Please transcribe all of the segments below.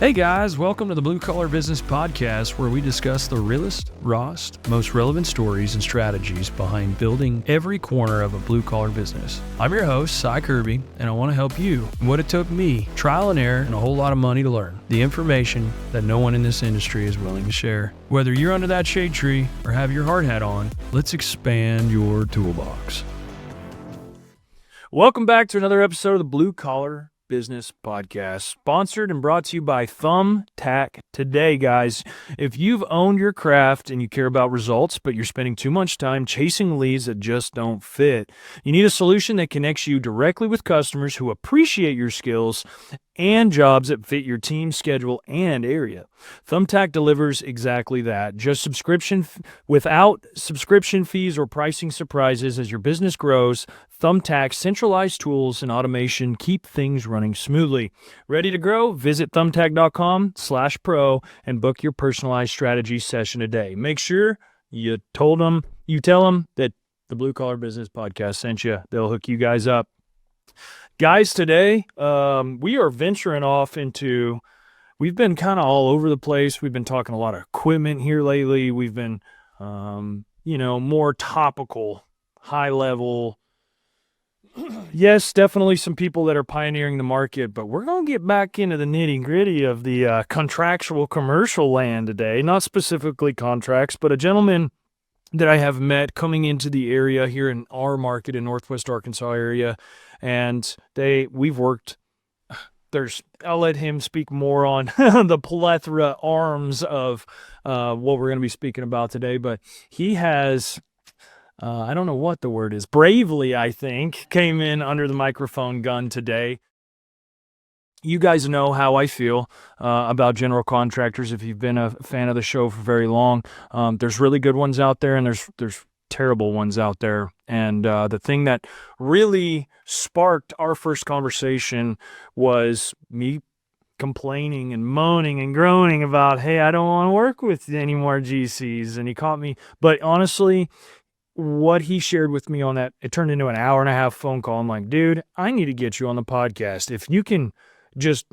Hey guys, welcome to the Blue Collar Business Podcast, where we discuss the realest, rawest, most relevant stories and strategies behind building every corner of a blue collar business. I'm your host, Cy Kirby, and I want to help you in what it took me, trial and error, and a whole lot of money to learn. The information that no one in this industry is willing to share. Whether you're under that shade tree or have your hard hat on, let's expand your toolbox. Welcome back to another episode of the Blue Collar Business Podcast, sponsored and brought to you by Thumbtack. Today, guys, if you've owned your craft and you care about results, but you're spending too much time chasing leads that just don't fit, you need a solution that connects you directly with customers who appreciate your skills and jobs that fit your team schedule and area. Thumbtack delivers exactly that. Just without subscription fees or pricing surprises. As your business grows, Thumbtack's centralized tools and automation keep things running smoothly. Ready to grow? Visit thumbtack.com/pro and book your personalized strategy session today. Make sure you tell them that the Blue Collar Business Podcast sent you. They'll hook you guys up. Guys, today we are venturing off into, we've been kind of all over the place. We've been talking a lot of equipment here lately. We've been, more topical, high level. Yes, definitely some people that are pioneering the market, but we're going to get back into the nitty gritty of the contractual commercial land today. Not specifically contracts, but a gentleman that I have met coming into the area here in our market in Northwest Arkansas area. And we've worked, I'll let him speak more on the plethora arms of what we're going to be speaking about today. But he has, I don't know what the word is, bravely, I think, came in under the microphone gun today. You guys know how I feel about general contractors if you've been a fan of the show for very long. There's really good ones out there, and there's terrible ones out there. And the thing that really sparked our first conversation was me complaining and moaning and groaning about, hey, I don't want to work with any more GCs. And he caught me. But honestly, what he shared with me on that, it turned into an hour and a half phone call. I'm like, dude, I need to get you on the podcast. If you can just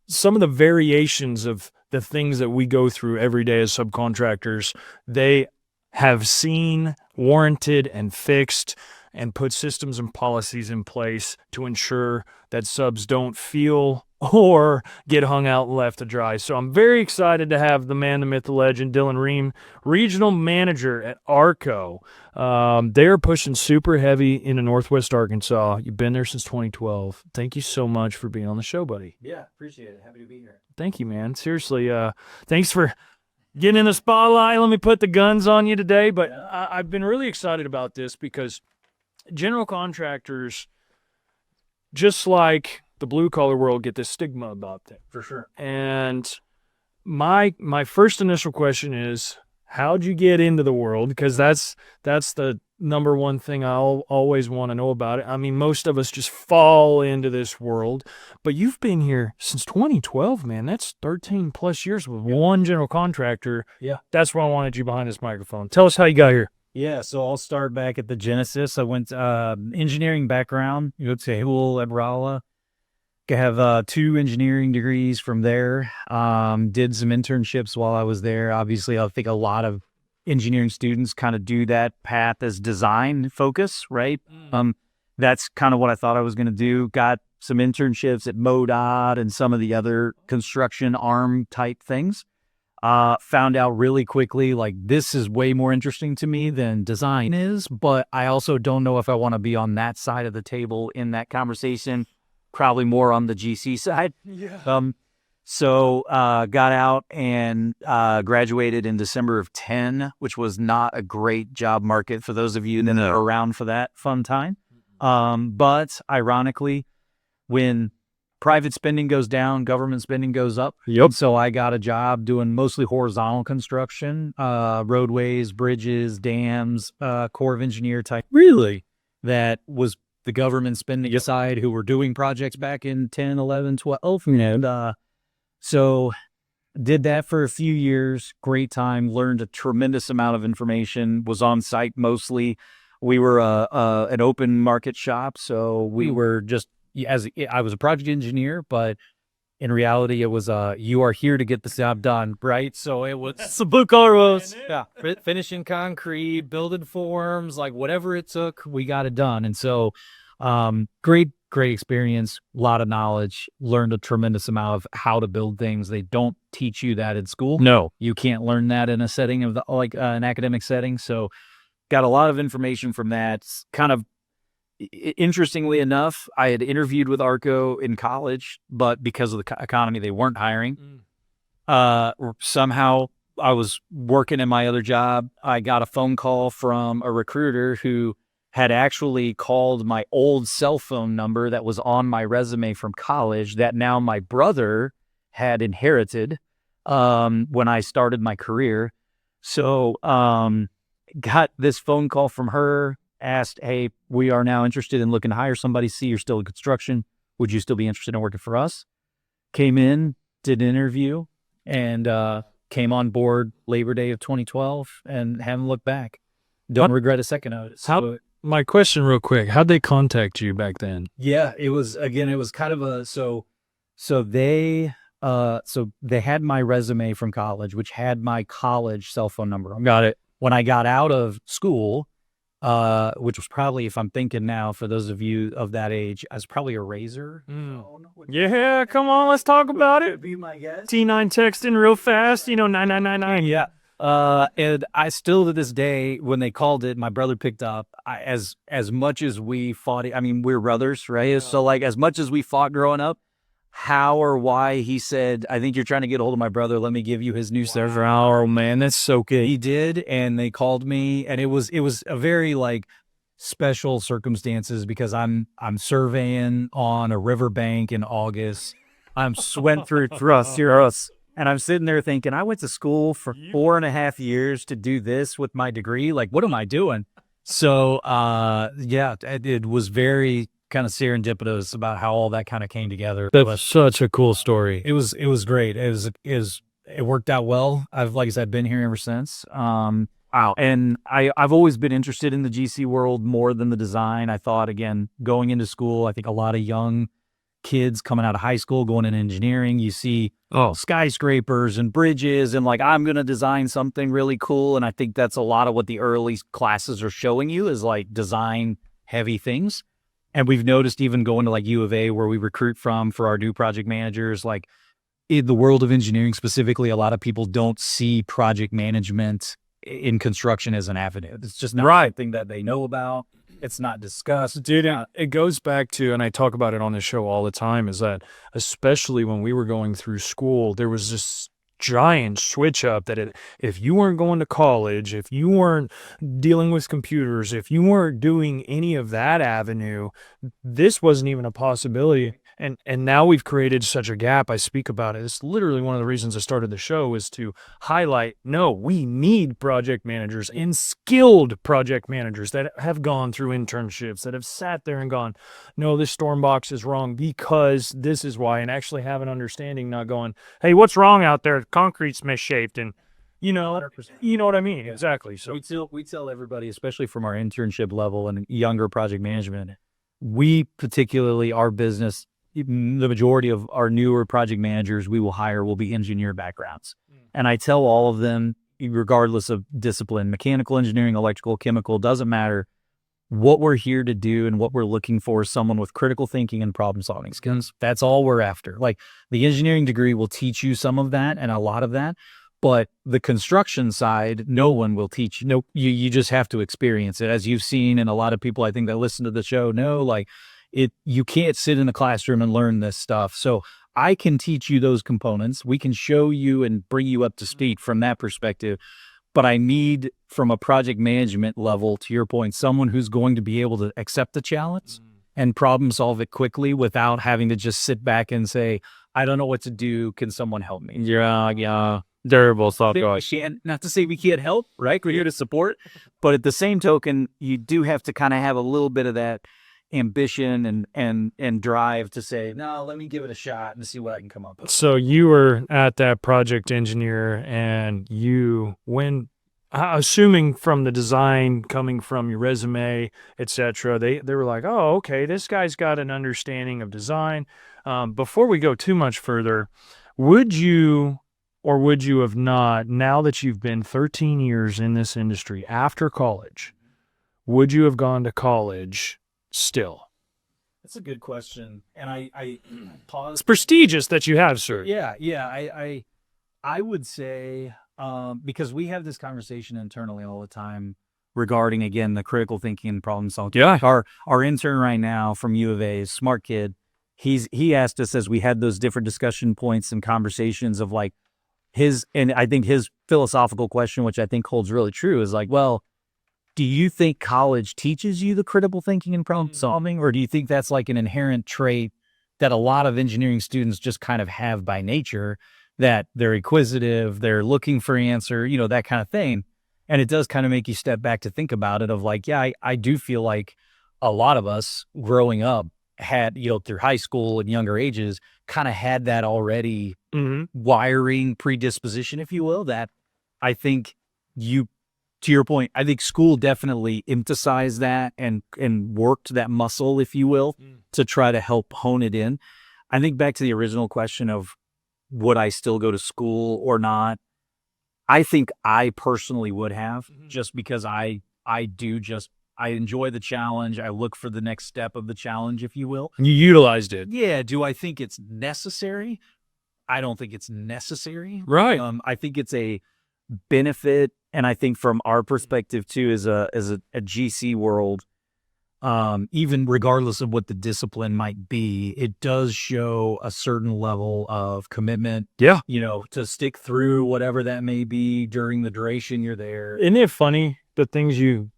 some of the variations of the things that we go through every day as subcontractors, they have seen, warranted, and fixed, and put systems and policies in place to ensure that subs don't feel or get hung out and left to dry. So I'm very excited to have the man, the myth, the legend, Dylan Ream, regional manager at ARCO. They're pushing super heavy into Northwest Arkansas. You've been there since 2012. Thank you so much for being on the show, buddy. Yeah, appreciate it. Happy to be here. Thank you, man. Seriously, thanks for getting in the spotlight. Let me put the guns on you today. But I've been really excited about this because general contractors, just like the blue collar world, get this stigma about them. For sure. And my first initial question is, how'd you get into the world? Because that's the number one thing I'll always want to know about it. I mean, most of us just fall into this world, but you've been here since 2012, man. That's 13 plus years with one general contractor. Yeah. That's why I wanted you behind this microphone. Tell us how you got here. Yeah, so I'll start back at the genesis. I went engineering background, you go to Hewell at Raleigh. I have 2 engineering degrees from there. Did some internships while I was there. Obviously, I think a lot of engineering students kind of do that path as design focus, right? That's kind of what I thought I was going to do. Got some internships at MoDOT and some of the other construction arm type things. Found out really quickly, like, this is way more interesting to me than design is, but I also don't know if I want to be on that side of the table in that conversation. Probably more on the GC side. Yeah. So got out and graduated in December of 10, which was not a great job market for those of you that are around for that fun time. But ironically, when private spending goes down, government spending goes up. Yep. So I got a job doing mostly horizontal construction, roadways, bridges, dams, Corps of Engineer type. Really? That was the government spending aside, who were doing projects back in 10, 11, 12, so did that for a few years. Great time, learned a tremendous amount of information, was on site mostly. We were an open market shop, so we were just, I was a project engineer, but In reality, it was you are here to get the job done, right? So it was the blue collar was finishing concrete, building forms, like whatever it took, we got it done. And so great experience, a lot of knowledge, learned a tremendous amount of how to build things. They don't teach you that in school. No. You can't learn that in a setting of an academic setting. So got a lot of information from that. Kind of interestingly enough, I had interviewed with ARCO in college, but because of the economy, they weren't hiring. Somehow I was working in my other job. I got a phone call from a recruiter who had actually called my old cell phone number that was on my resume from college that now my brother had inherited when I started my career. So got this phone call from her, asked, hey, we are now interested in looking to hire somebody. See, you're still in construction. Would you still be interested in working for us? Came in, did an interview, and came on board Labor Day of 2012 and haven't looked back. Don't regret a second of it. My question real quick, how'd they contact you back then? Yeah, it was kind of a, so they had my resume from college, which had my college cell phone number. Got it. When I got out of school, which was probably, if I'm thinking now, for those of you of that age, I was probably a Razor. Yeah, come on, let's talk about it. Be my guess. T9 texting real fast, 9999. Yeah. And I still to this day, when they called it, my brother picked up. As much as we fought, I mean, we're brothers, right? So like, as much as we fought growing up, how or why he said, I think you're trying to get a hold of my brother. Let me give you his new server. Oh man, that's so good. He did, and they called me, and it was a very like special circumstances because I'm surveying on a riverbank in August. I'm went through thrust, and I'm sitting there thinking, I went to school for 4.5 years to do this with my degree. Like, what am I doing? So, yeah, it was very kind of serendipitous about how all that kind of came together. That's such a cool story. It was great. It worked out well. Like I said, been here ever since. Wow. And I've always been interested in the GC world more than the design. I thought, again, going into school, I think a lot of young kids coming out of high school, going into engineering, you see skyscrapers and bridges and like, I'm going to design something really cool. And I think that's a lot of what the early classes are showing you is like design heavy things. And we've noticed even going to like U of A, where we recruit from for our new project managers, like in the world of engineering specifically, a lot of people don't see project management in construction as an avenue. It's just not something that they know about. It's not discussed. Dude, it goes back to, and I talk about it on the show all the time, is that especially when we were going through school, there was this giant switch up that if you weren't going to college, if you weren't dealing with computers, if you weren't doing any of that avenue, this wasn't even a possibility. And now we've created such a gap. I speak about it. It's literally one of the reasons I started the show, is to highlight, no, we need project managers and skilled project managers that have gone through internships, that have sat there and gone, no, this storm box is wrong because this is why, and actually have an understanding, not going, hey, what's wrong out there? Concrete's misshaped, and you know what I mean? Exactly. So we tell everybody, especially from our internship level and younger project management, we particularly, our business, the majority of our newer project managers we will hire will be engineer backgrounds. And I tell all of them, regardless of discipline, mechanical engineering, electrical, chemical, doesn't matter. What we're here to do and what we're looking for is someone with critical thinking and problem solving skills. That's all we're after. Like, the engineering degree will teach you some of that and a lot of that, but the construction side, no one will teach you. No, you just have to experience it. As you've seen, and a lot of people I think that listen to the show know, like, you can't sit in a classroom and learn this stuff. So I can teach you those components. We can show you and bring you up to speed from that perspective. But I need, from a project management level, to your point, someone who's going to be able to accept the challenge and problem solve it quickly without having to just sit back and say, I don't know what to do. Can someone help me? Yeah. Durable software. Not to say we can't help, right? We're here to support. But at the same token, you do have to kind of have a little bit of that ambition and drive to say, no, let me give it a shot and see what I can come up with. So you were at that project engineer, and when assuming from the design coming from your resume, etc., they were like, oh, okay, this guy's got an understanding of design. Before we go too much further, would you or would you have not, now that you've been 13 years in this industry after college, would you have gone to college still? That's a good question. And I pause. It's prestigious that you have, sir. Yeah. I would say, because we have this conversation internally all the time regarding, again, the critical thinking and problem solving. Yeah. Our intern right now from U of A is a smart kid. He asked us as we had those different discussion points and conversations of like and I think his philosophical question, which I think holds really true, is like, well, do you think college teaches you the critical thinking and problem solving, or do you think that's like an inherent trait that a lot of engineering students just kind of have by nature, that they're inquisitive, they're looking for answer, that kind of thing? And it does kind of make you step back to think about it of like, yeah, I do feel like a lot of us growing up had, through high school and younger ages, kind of had that already wiring predisposition, if you will, that I think to your point, I think school definitely emphasized that and worked that muscle, if you will, to try to help hone it in. I think back to the original question of would I still go to school or not? I think I personally would have, just because I enjoy the challenge. I look for the next step of the challenge, if you will. You utilized it. Yeah. Do I think it's necessary? I don't think it's necessary. Right. I think it's a benefit. And I think from our perspective too, as a GC world, even regardless of what the discipline might be, it does show a certain level of commitment. Yeah. To stick through whatever that may be during the duration you're there. Isn't it funny, the things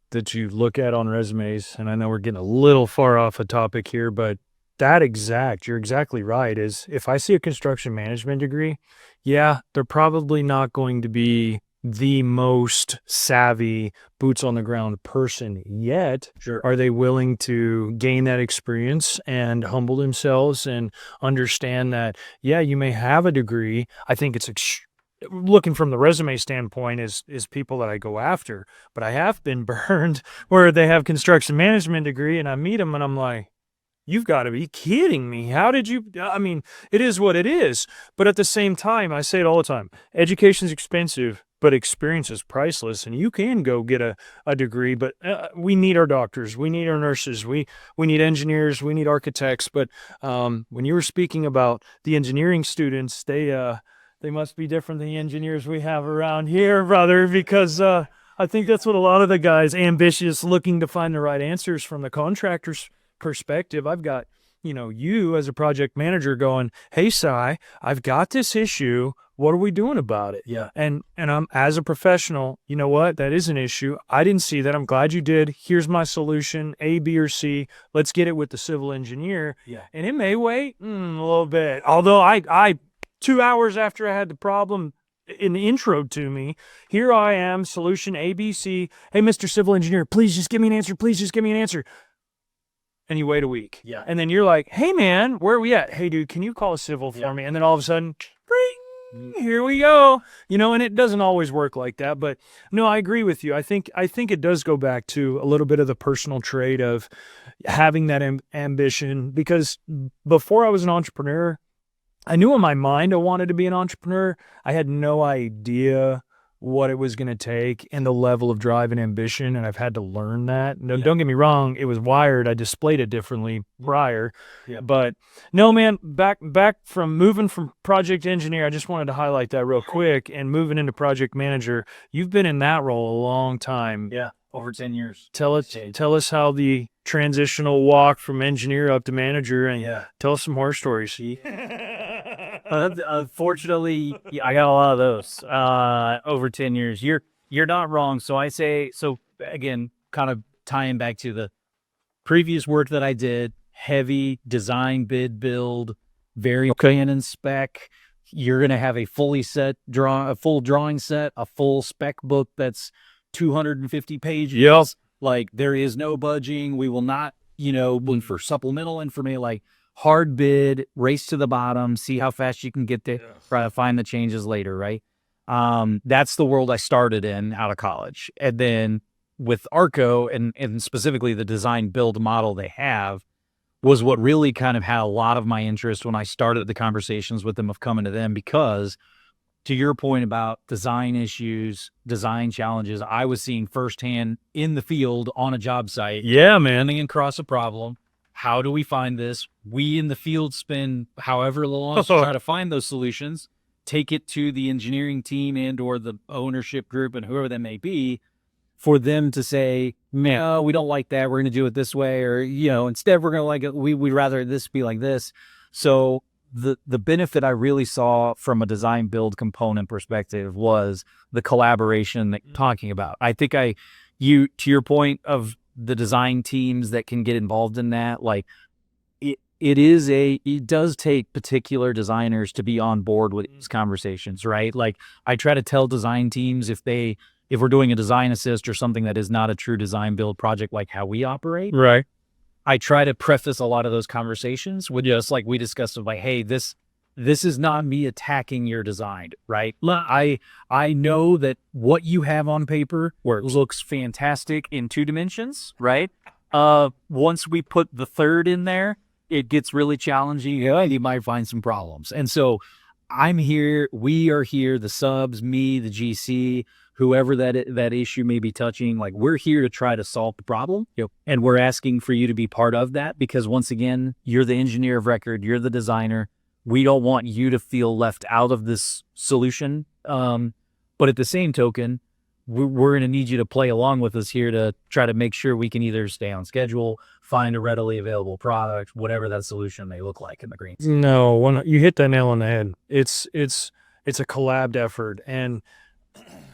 that you look at on resumes, and I know we're getting a little far off a topic here, but you're exactly right, is if I see a construction management degree, yeah, they're probably not going to be the most savvy boots on the ground person yet. Sure. Are they willing to gain that experience and humble themselves and understand that, yeah, you may have a degree. I think it's looking from the resume standpoint is people that I go after, but I have been burned where they have construction management degree and I meet them and I'm like, you've got to be kidding me. How did you, it is what it is. But at the same time, I say it all the time, education's expensive, but experience is priceless. And you can go get a degree, but we need our doctors. We need our nurses. We need engineers. We need architects. But when you were speaking about the engineering students, they must be different than the engineers we have around here, brother, because I think that's what a lot of the guys, ambitious, looking to find the right answers from the contractor's perspective. I've got, you as a project manager going, hey, Cy, I've got this issue. What are we doing about it? Yeah. And I'm, as a professional, you know what? That is an issue. I didn't see that. I'm glad you did. Here's my solution, A, B, or C. Let's get it with the civil engineer. Yeah. And it may wait a little bit. Although I 2 hours after I had the problem in the intro to me, here I am, solution A, B, C. Hey, Mr. Civil Engineer, please just give me an answer. Please just give me an answer. And you wait a week. Yeah. And then you're like, hey, man, where are we at? Hey, dude, can you call a civil for me? And then all of a sudden, ring, here we go. And it doesn't always work like that. But no, I agree with you. I think it does go back to a little bit of the personal trait of having that ambition. Because before I was an entrepreneur, I knew in my mind I wanted to be an entrepreneur. I had no idea what it was going to take and the level of drive and ambition, and I've had to learn that. No, Don't get me wrong, it was wired. I displayed it differently prior. Yeah. But no, man, back from moving from project engineer, I just wanted to highlight that real quick, and moving into project manager, you've been in that role a long time. Yeah, over 10 years. Tell us how the transitional walk from engineer up to manager, and tell us some horror stories. Unfortunately, I got a lot of those over 10 years. You're not wrong. So I say, again, kind of tying back to the previous work that I did, heavy design, bid, build, very canon spec. You're going to have a full drawing set, a full spec book that's 250 pages. Yep. Like, there is no budging. We will not, look for supplemental information, like hard bid, race to the bottom, see how fast you can get there, try to find the changes later, right? That's the world I started in out of college. And then with ARCO and specifically the design build model they have was what really kind of had a lot of my interest when I started the conversations with them of coming to them, because to your point about design issues, design challenges, I was seeing firsthand in the field on a job site. Yeah, man. Running across a problem. How do we find this? We in the field spend however long to try to find those solutions, take it to the engineering team and or the ownership group and whoever that may be, for them to say, no, we don't like that. We're going to do it this way. Or, instead we're going to like it. We'd rather this be like this. So the benefit I really saw from a design build component perspective was the collaboration that you're talking about. I think to your point of the design teams that can get involved in that, like it does take particular designers to be on board with these conversations, right? Like I try to tell design teams if we're doing a design assist or something that is not a true design build project, like how we operate, Right. I try to preface a lot of those conversations with just like we discussed of like, hey, this is not me attacking your design, right? I know that what you have on paper looks fantastic in 2 dimensions, right? Once we put the third in there, it gets really challenging. You might find some problems. And so I'm here, we are here, the subs, me, the GC, whoever that issue may be touching, like we're here to try to solve the problem. Yep. And we're asking for you to be part of that because once again, you're the engineer of record, you're the designer. We don't want you to feel left out of this solution. But at the same token, we're going to need you to play along with us here to try to make sure we can either stay on schedule, find a readily available product, whatever that solution may look like in the green. No, you hit that nail on the head. It's a collabed effort, and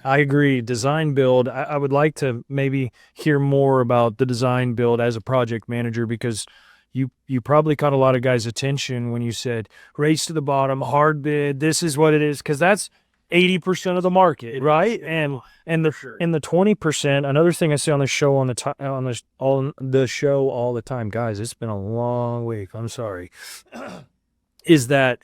I agree. Design build. I would like to maybe hear more about the design build as a project manager, because you probably caught a lot of guys' attention when you said race to the bottom, hard bid. This is what it is, because that's 80% of the market, right? And the 20%. Another thing I say on the show on the show all the time, guys. It's been a long week. I'm sorry. Is that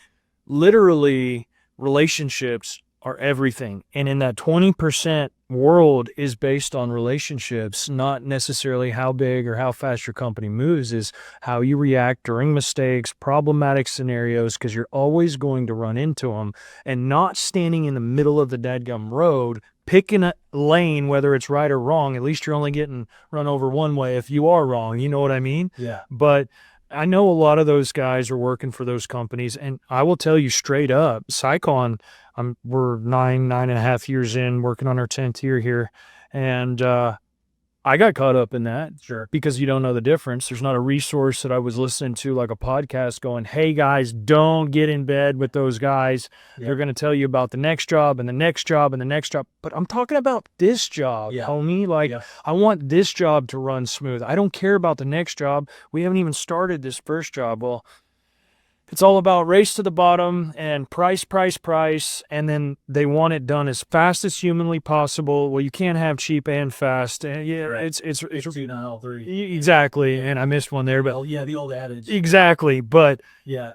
literally relationships are everything, and in that 20% world is based on relationships, not necessarily how big or how fast your company moves. Is how you react during mistakes, problematic scenarios, because you're always going to run into them, and not standing in the middle of the dadgum road picking a lane, whether it's right or wrong. At least you're only getting run over one way if you are wrong, you know what I mean? Yeah. But I know a lot of those guys are working for those companies, and I will tell you straight up, Sycon, we're 9.5 years in, working on our 10th year here, and I got caught up in that. Sure. Because you don't know the difference. There's not a resource that I was listening to, like a podcast, going, hey guys, don't get in bed with those guys. Yeah. They're going to tell you about the next job and the next job and the next job. But I'm talking about this job, homie. Like, I want this job to run smooth. I don't care about the next job. We haven't even started this first job. Well, it's all about race to the bottom and price, and then they want it done as fast as humanly possible. Well, you can't have cheap and fast. And right. it's 2, not 3. Exactly. And I missed one there, but the old adage. Exactly. But yeah,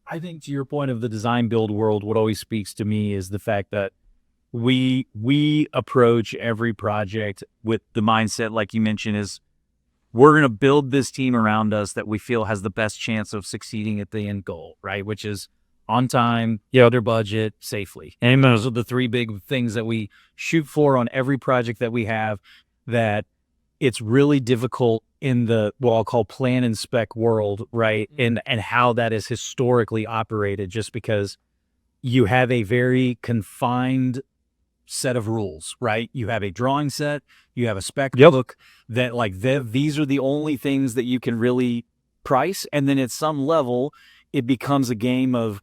I think to your point of the design build world, what always speaks to me is the fact that we approach every project with the mindset, like you mentioned, is we're going to build this team around us that we feel has the best chance of succeeding at the end goal, right? Which is on time, under budget, safely. And those are the 3 big things that we shoot for on every project that we have, that it's really difficult in the, what I'll call plan and spec world, right? And how that is historically operated, just because you have a very confined set of rules, right? You have a drawing set, you have a spec book that these are the only things that you can really price. And then at some level, it becomes a game of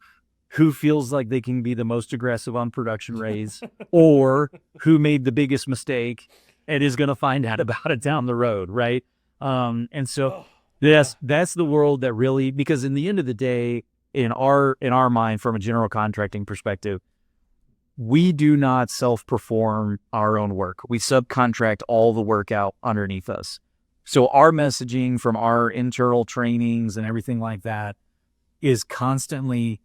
who feels like they can be the most aggressive on production raise or who made the biggest mistake and is going to find out about it down the road, right? And so that's the world that really, because in the end of the day, in our mind, from a general contracting perspective, we do not self-perform our own work. We subcontract all the work out underneath us. So our messaging from our internal trainings and everything like that is constantly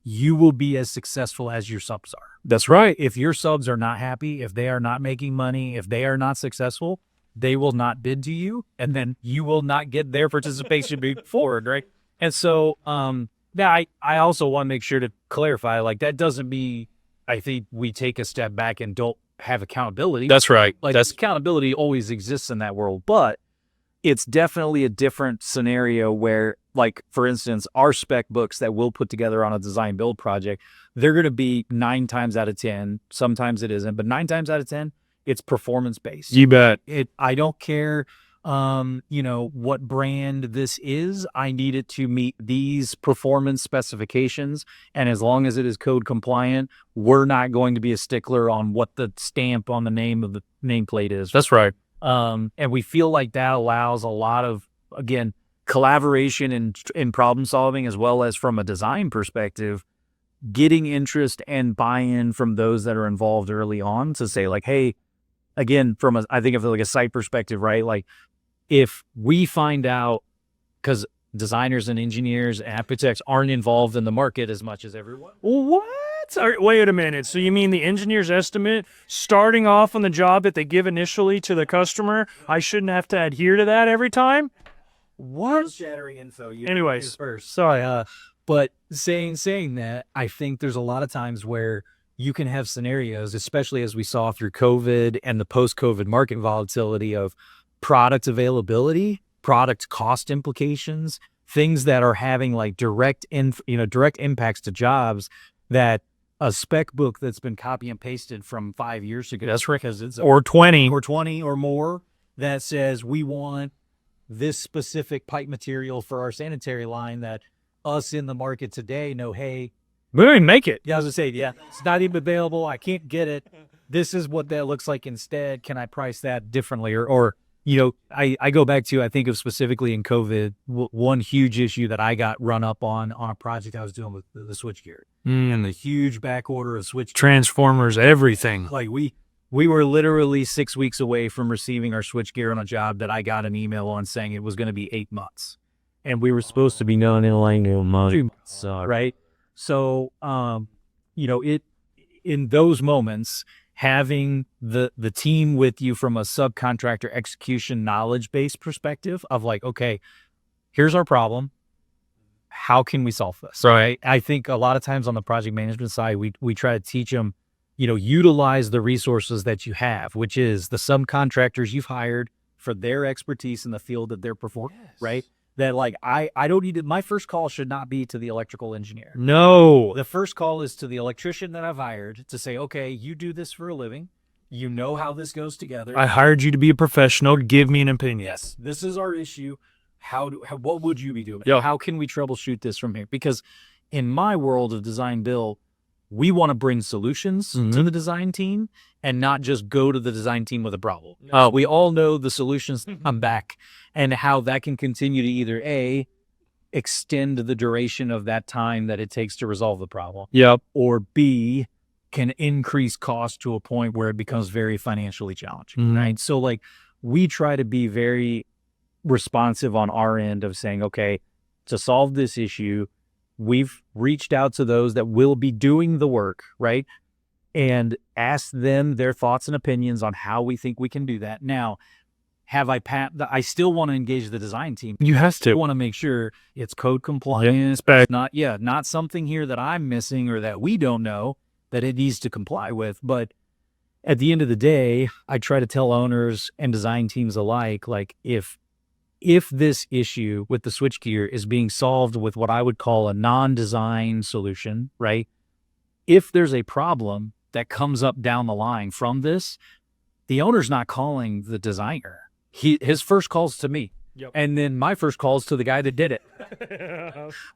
you will be as successful as your subs are. That's right. If your subs are not happy, if they are not making money, if they are not successful, they will not bid to you, and then you will not get their participation moving forward, right? And so, I also want to make sure to clarify, like, that doesn't mean I think we take a step back and don't have accountability. That's right. Like, accountability always exists in that world, but it's definitely a different scenario where, like, for instance, our spec books that we'll put together on a design build project, they're going to be 9 times out of 10. Sometimes it isn't, but 9 times out of 10, it's performance based. You bet. I don't care, what brand this is. I need it to meet these performance specifications. And as long as it is code compliant, we're not going to be a stickler on what the stamp on the name of the nameplate is. That's right. And we feel like that allows a lot of, again, collaboration in problem solving, as well as from a design perspective, getting interest and buy-in from those that are involved early on to say, like, hey, again, I think of like a site perspective, right? Like, if we find out, because designers and engineers and architects aren't involved in the market as much as everyone. What? Wait a minute. So you mean the engineer's estimate starting off on the job that they give initially to the customer, I shouldn't have to adhere to that every time? What? Shattering info. Anyways, first. Sorry. But saying that, I think there's a lot of times where you can have scenarios, especially as we saw through COVID and the post-COVID market volatility, of product availability, product cost implications, things that are having like direct impacts to jobs, that a spec book that's been copy and pasted from 5 years ago. That's right. Because it's or 20 or more, that says we want this specific pipe material for our sanitary line, that us in the market today know, hey, we don't even make it. Yeah, I was gonna say, yeah, it's not even available. I can't get it. This is what that looks like instead. Can I price that differently? Or I go back to, I think of specifically in COVID, one huge issue that I got run up on a project I was doing with the switchgear, and the huge back order of switch transformers, everything. Like, we were literally 6 weeks away from receiving our switchgear on a job that I got an email on saying it was going to be 8 months, and we were supposed to be done in like 2 months, right? So, in those moments, having the team with you from a subcontractor execution knowledge-based perspective of like, okay, here's our problem. How can we solve this? Right. I think a lot of times on the project management side, we try to teach them, utilize the resources that you have, which is the subcontractors you've hired for their expertise in the field that they're performing, right? That, like, I don't need it. My first call should not be to the electrical engineer. No. The first call is to the electrician that I've hired to say, okay, you do this for a living. You know how this goes together. I hired you to be a professional. Give me an opinion. Yes, this is our issue. What would you be doing? Yo. How can we troubleshoot this from here? Because in my world of design build, we want to bring solutions to the design team and not just go to the design team with a problem. We all know the solutions come back, and how that can continue to either A, extend the duration of that time that it takes to resolve the problem. Yep. Or B, can increase cost to a point where it becomes very financially challenging, right? So, like, we try to be very responsive on our end of saying, okay, to solve this issue, we've reached out to those that will be doing the work, right? And asked them their thoughts and opinions on how we think we can do that. Now, I still want to engage the design team. You have to. I want to make sure it's code compliant. Not something here that I'm missing or that we don't know that it needs to comply with. But at the end of the day, I try to tell owners and design teams alike, like, if this issue with the switchgear is being solved with what I would call a non-design solution, right? If there's a problem that comes up down the line from this, the owner's not calling the designer. His first call's to me. Yep. And then my first call is to the guy that did it.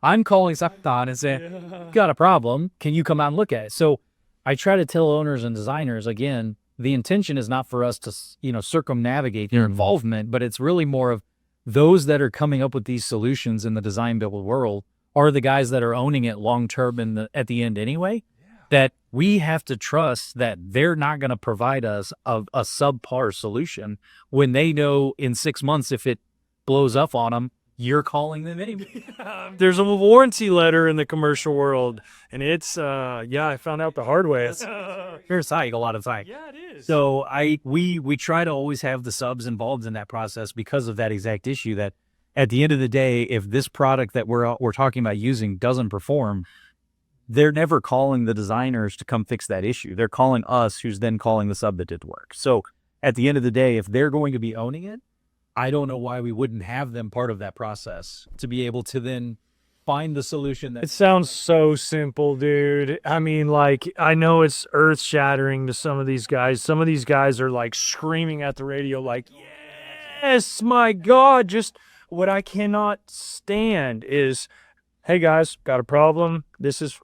I'm calling Subcontractor and saying, got a problem. Can you come out and look at it? So I try to tell owners and designers, again, the intention is not for us to, circumnavigate their involvement, but it's really more of those that are coming up with these solutions in the design build world are the guys that are owning it long-term at the end anyway. That we have to trust that they're not going to provide us a subpar solution when they know in 6 months, if it blows up on them, you're calling them anyway. There's a warranty letter in the commercial world, and it's I found out the hard way. Fair side a lot of time. Yeah, it is. So we try to always have the subs involved in that process because of that exact issue, that at the end of the day, if this product that we're talking about using doesn't perform, they're never calling the designers to come fix that issue. They're calling us, who's then calling the sub that did work. So at the end of the day, if they're going to be owning it, I don't know why we wouldn't have them part of that process to be able to then find the solution. It sounds so simple, dude. I mean, like, I know it's earth shattering to some of these guys. Some of these guys are like screaming at the radio, like, yes, my God. Just what I cannot stand is, hey guys, got a problem. This is,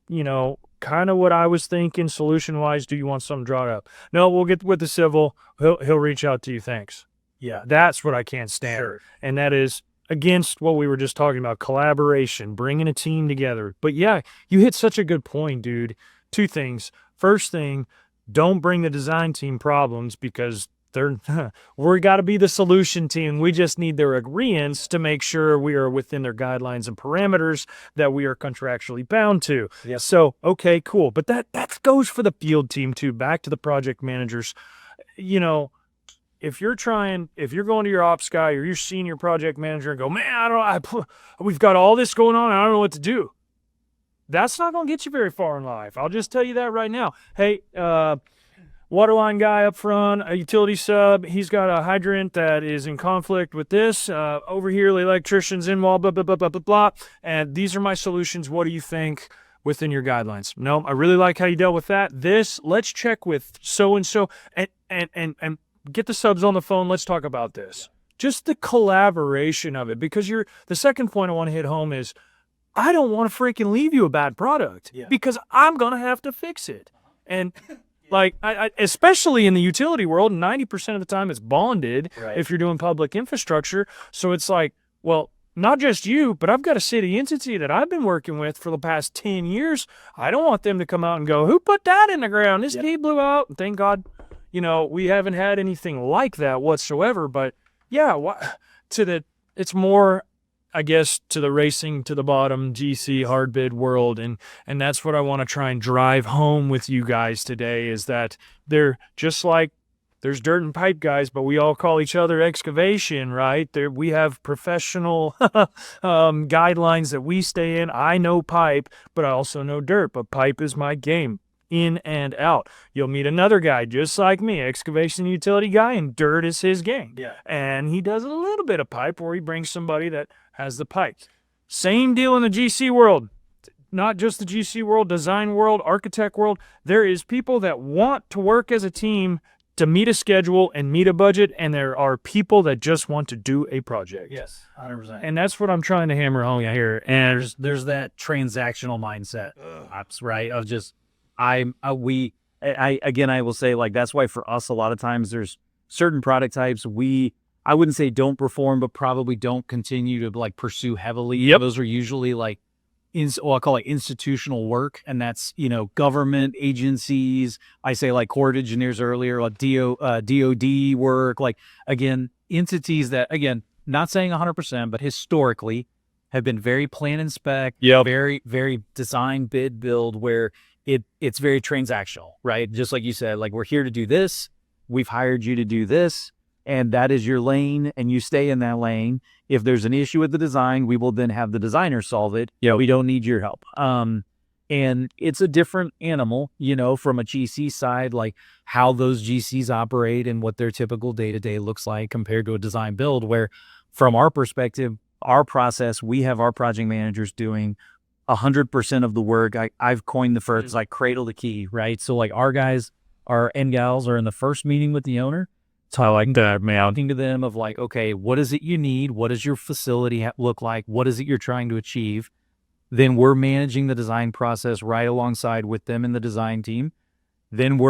kind of what I was thinking solution wise. Do you want something drawn up? No, we'll get with the civil. He'll reach out to you. Thanks. Yeah. That's what I can't stand. Sure. And that is against what we were just talking about, collaboration, bringing a team together. But yeah, you hit such a good point, dude. Two things. First thing, don't bring the design team problems, because we got to be the solution team. We just need their agreements to make sure we are within their guidelines and parameters that we are contractually bound to. Yep. So, okay, cool. But that goes for the field team too. Back to the project managers. If you're going to your ops guy or your senior project manager and go, man, we've got all this going on, I don't know what to do. That's not going to get you very far in life. I'll just tell you that right now. Hey, waterline guy up front, a utility sub, he's got a hydrant that is in conflict with this. Over here, the electrician's in wall, blah, blah, blah, blah, blah, blah. And these are my solutions. What do you think within your guidelines? No, I really like how you dealt with that. Let's check with so-and-so and get the subs on the phone. Let's talk about this. Just the collaboration of it, because the second point I want to hit home is, I don't want to freaking leave you a bad product because I'm going to have to fix it. And like, I especially in the utility world, 90% of the time it's bonded if you're doing public infrastructure. So it's like, well, not just you, but I've got a city entity that I've been working with for the past 10 years. I don't want them to come out and go, who put that in the ground? This key blew out. Thank God. We haven't had anything like that whatsoever, but yeah, it's more, I guess, to the racing to the bottom GC hard bid world. And that's what I want to try and drive home with you guys today, is that they're just like, there's dirt and pipe guys, but we all call each other excavation, right? We have professional guidelines that we stay in. I know pipe, but I also know dirt, but pipe is my game. In and out. You'll meet another guy just like me, excavation utility guy, and dirt is his game. Yeah. And he does a little bit of pipe where he brings somebody that has the pipe. Same deal in the GC world. Not just the GC world, design world, architect world. There is people that want to work as a team to meet a schedule and meet a budget, and there are people that just want to do a project. Yes, 100%. And that's what I'm trying to hammer home here. And there's that transactional mindset, right? Of just, I will say, like, that's why for us, a lot of times there's certain product types I wouldn't say don't perform, but probably don't continue to like pursue heavily. Yep. Those are usually like, I'll call it institutional work. And that's, government agencies. I say like court engineers earlier, like DOD work, like, again, entities that, again, not saying 100%, but historically have been very plan and spec, very, very design, bid, build, where it's very transactional, right? Just like you said, like, we're here to do this. We've hired you to do this, and that is your lane, and you stay in that lane. If there's an issue with the design, we will then have the designer solve it. We don't need your help. And it's a different animal, from a GC side, like how those GCs operate and what their typical day-to-day looks like compared to a design build, where from our perspective, our process, we have our project managers doing 100% of the work. I've coined the first, like, cradle-to-key, right? So like our guys, our end gals are in the first meeting with the owner. So I like that, man. Talking to them of like, okay, what is it you need? What does your facility look like? What is it you're trying to achieve? Then we're managing the design process right alongside with them in the design team. Then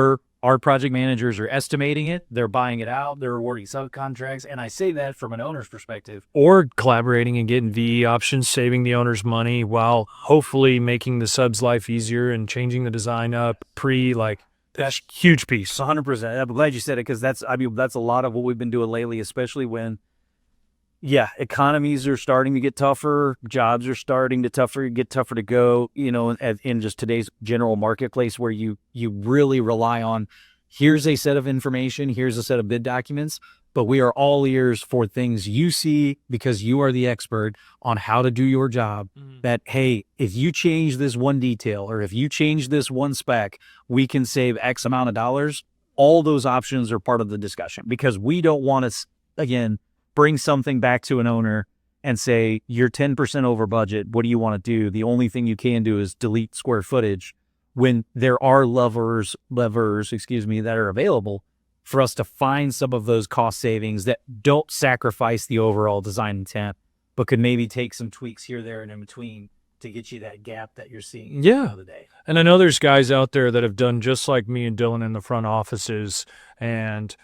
our project managers are estimating it. They're buying it out. They're awarding subcontracts. And I say that from an owner's perspective. Or collaborating and getting VE options, saving the owner's money while hopefully making the sub's life easier and changing the design up that's a huge piece. 100%. I'm glad you said it, because that's a lot of what we've been doing lately, especially when Yeah, economies are starting to get tougher. Jobs are starting to get tougher to go, in just today's general marketplace where you really rely on, here's a set of information, here's a set of bid documents, but we are all ears for things you see because you are the expert on how to do your job. That, hey, if you change this one detail or if you change this one spec, we can save X amount of dollars. All those options are part of the discussion because we don't want to, again, bring something back to an owner and say, you're 10% over budget. What do you want to do? The only thing you can do is delete square footage when there are levers, that are available for us to find some of those cost savings that don't sacrifice the overall design intent, but could maybe take some tweaks here, there, and in between to get you that gap that you're seeing. Yeah. The day. And I know there's guys out there that have done just like me and Dylan in the front offices and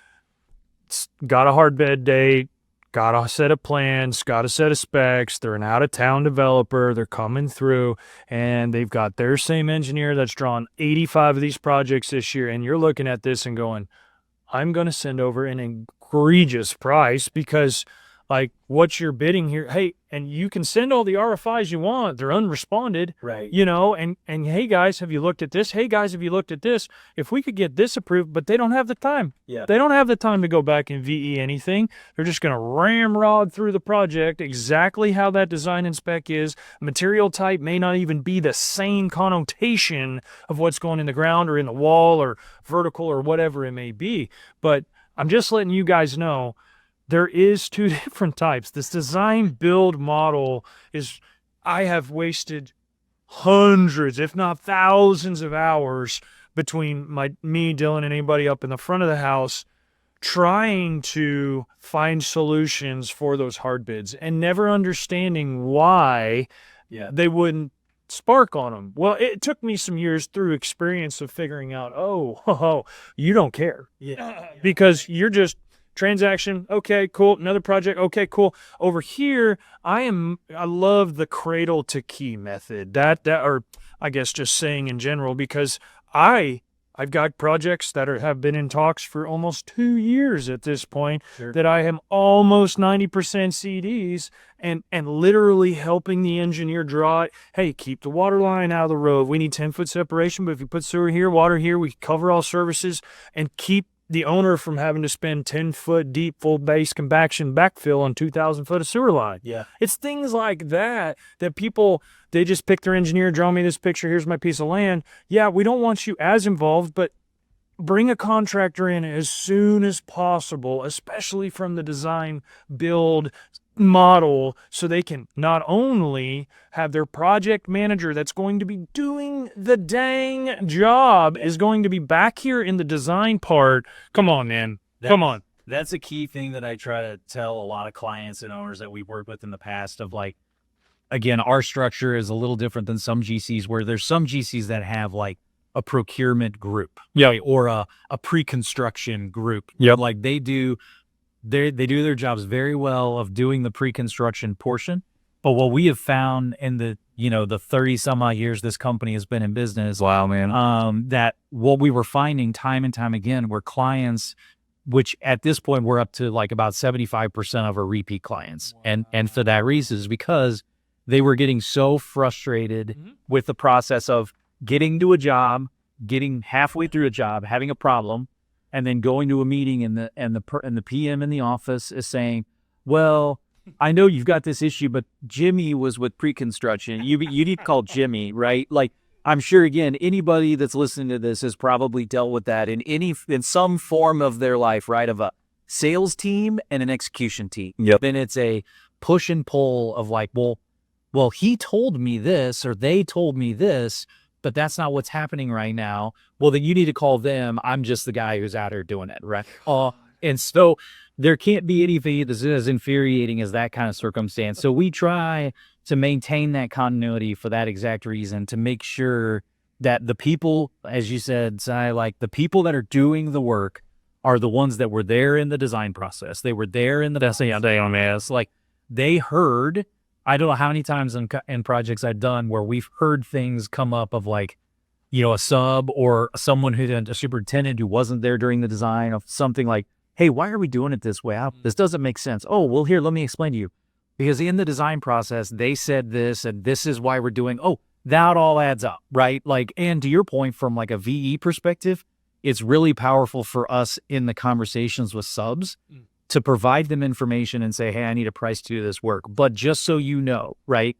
got a hard bed date, got a set of plans, got a set of specs. They're an out-of-town developer. They're coming through, and they've got their same engineer that's drawn 85 of these projects this year, and you're looking at this and going, I'm going to send over an egregious price because, like, what's your bidding here? Hey, and you can send all the RFIs you want. They're unresponded. Right. And hey, guys, have you looked at this? Hey, guys, have you looked at this? If we could get this approved, but they don't have the time. Yeah. They don't have the time to go back and VE anything. They're just going to ramrod through the project exactly how that design and spec is. Material type may not even be the same connotation of what's going in the ground or in the wall or vertical or whatever it may be. But I'm just letting you guys know, there is two different types. This design build model is, I have wasted hundreds, if not thousands of hours between me, Dylan, and anybody up in the front of the house trying to find solutions for those hard bids and never understanding why they wouldn't spark on them. Well, it took me some years through experience of figuring out, you don't care. Because you're just transaction, okay, cool. Another project, okay, cool. Over here, I love the cradle-to-key method. Or I guess just saying in general, because I've got projects that have been in talks for almost 2 years at this point, that I am almost 90% CDs and literally helping the engineer draw it. Hey, keep the water line out of the road. We need 10-foot separation, but if you put sewer here, water here, we cover all services and keep the owner from having to spend 10-foot deep full base compaction backfill on 2,000 foot of sewer line. Yeah. It's things like that people, they just pick their engineer, draw me this picture, here's my piece of land. Yeah, we don't want you as involved, but bring a contractor in as soon as possible, especially from the design build model, so they can not only have their project manager that's going to be doing the dang job is going to be back here in the design part. Come on, man. Come on. That's a key thing that I try to tell a lot of clients and owners that we've worked with in the past of, like, again, our structure is a little different than some GCs, where there's some GCs that have like a procurement group, or a pre-construction group. Like they do their jobs very well of doing the pre-construction portion. But what we have found in the 30 some odd years this company has been in business, that what we were finding time and time again were clients, which at this point we're up to like about 75% of our repeat clients. Wow. And for that reason is because they were getting so frustrated with the process of getting to a job, getting halfway through a job, having a problem, and then going to a meeting and the PM in the office is saying, well, I know you've got this issue, but Jimmy was with pre-construction. You need to call Jimmy, right? Like, I'm sure, again, anybody that's listening to this has probably dealt with that in some form of their life, right? Of a sales team and an execution team. Then it's a push and pull of like, well, he told me this or they told me this, but that's not what's happening right now. Well, then you need to call them. I'm just the guy who's out here doing it, right? And so there can't be anything that's as infuriating as that kind of circumstance. So we try to maintain that continuity for that exact reason, to make sure that the people, as you said, Si, like the people that are doing the work are the ones that were there in the design process. They were there in the design. Like they heard. I don't know how many times in projects I've done where we've heard things come up of like, a sub or someone a superintendent who wasn't there during the design of something like, hey, why are we doing it this way? This doesn't make sense. Oh, well, here, let me explain to you. Because in the design process, they said this, and this is why we're doing, that all adds up, right? Like, and to your point, from like a VE perspective, it's really powerful for us in the conversations with subs to provide them information and say, hey, I need a price to do this work. But just so you know, right,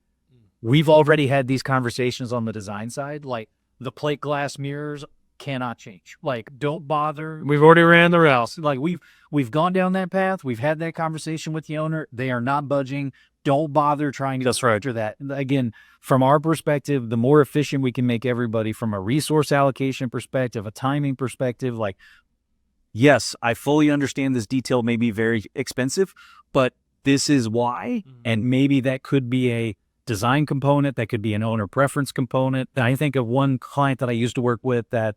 we've already had these conversations on the design side. Like, the plate glass mirrors cannot change. Like, don't bother. We've already ran the route. Like, we've gone down that path. We've had that conversation with the owner. They are not budging. Don't bother trying to structure that. Again, from our perspective, the more efficient we can make everybody from a resource allocation perspective, a timing perspective, like, yes, I fully understand this detail may be very expensive, but this is why. And maybe that could be a design component. That could be an owner preference component. I think of one client that I used to work with that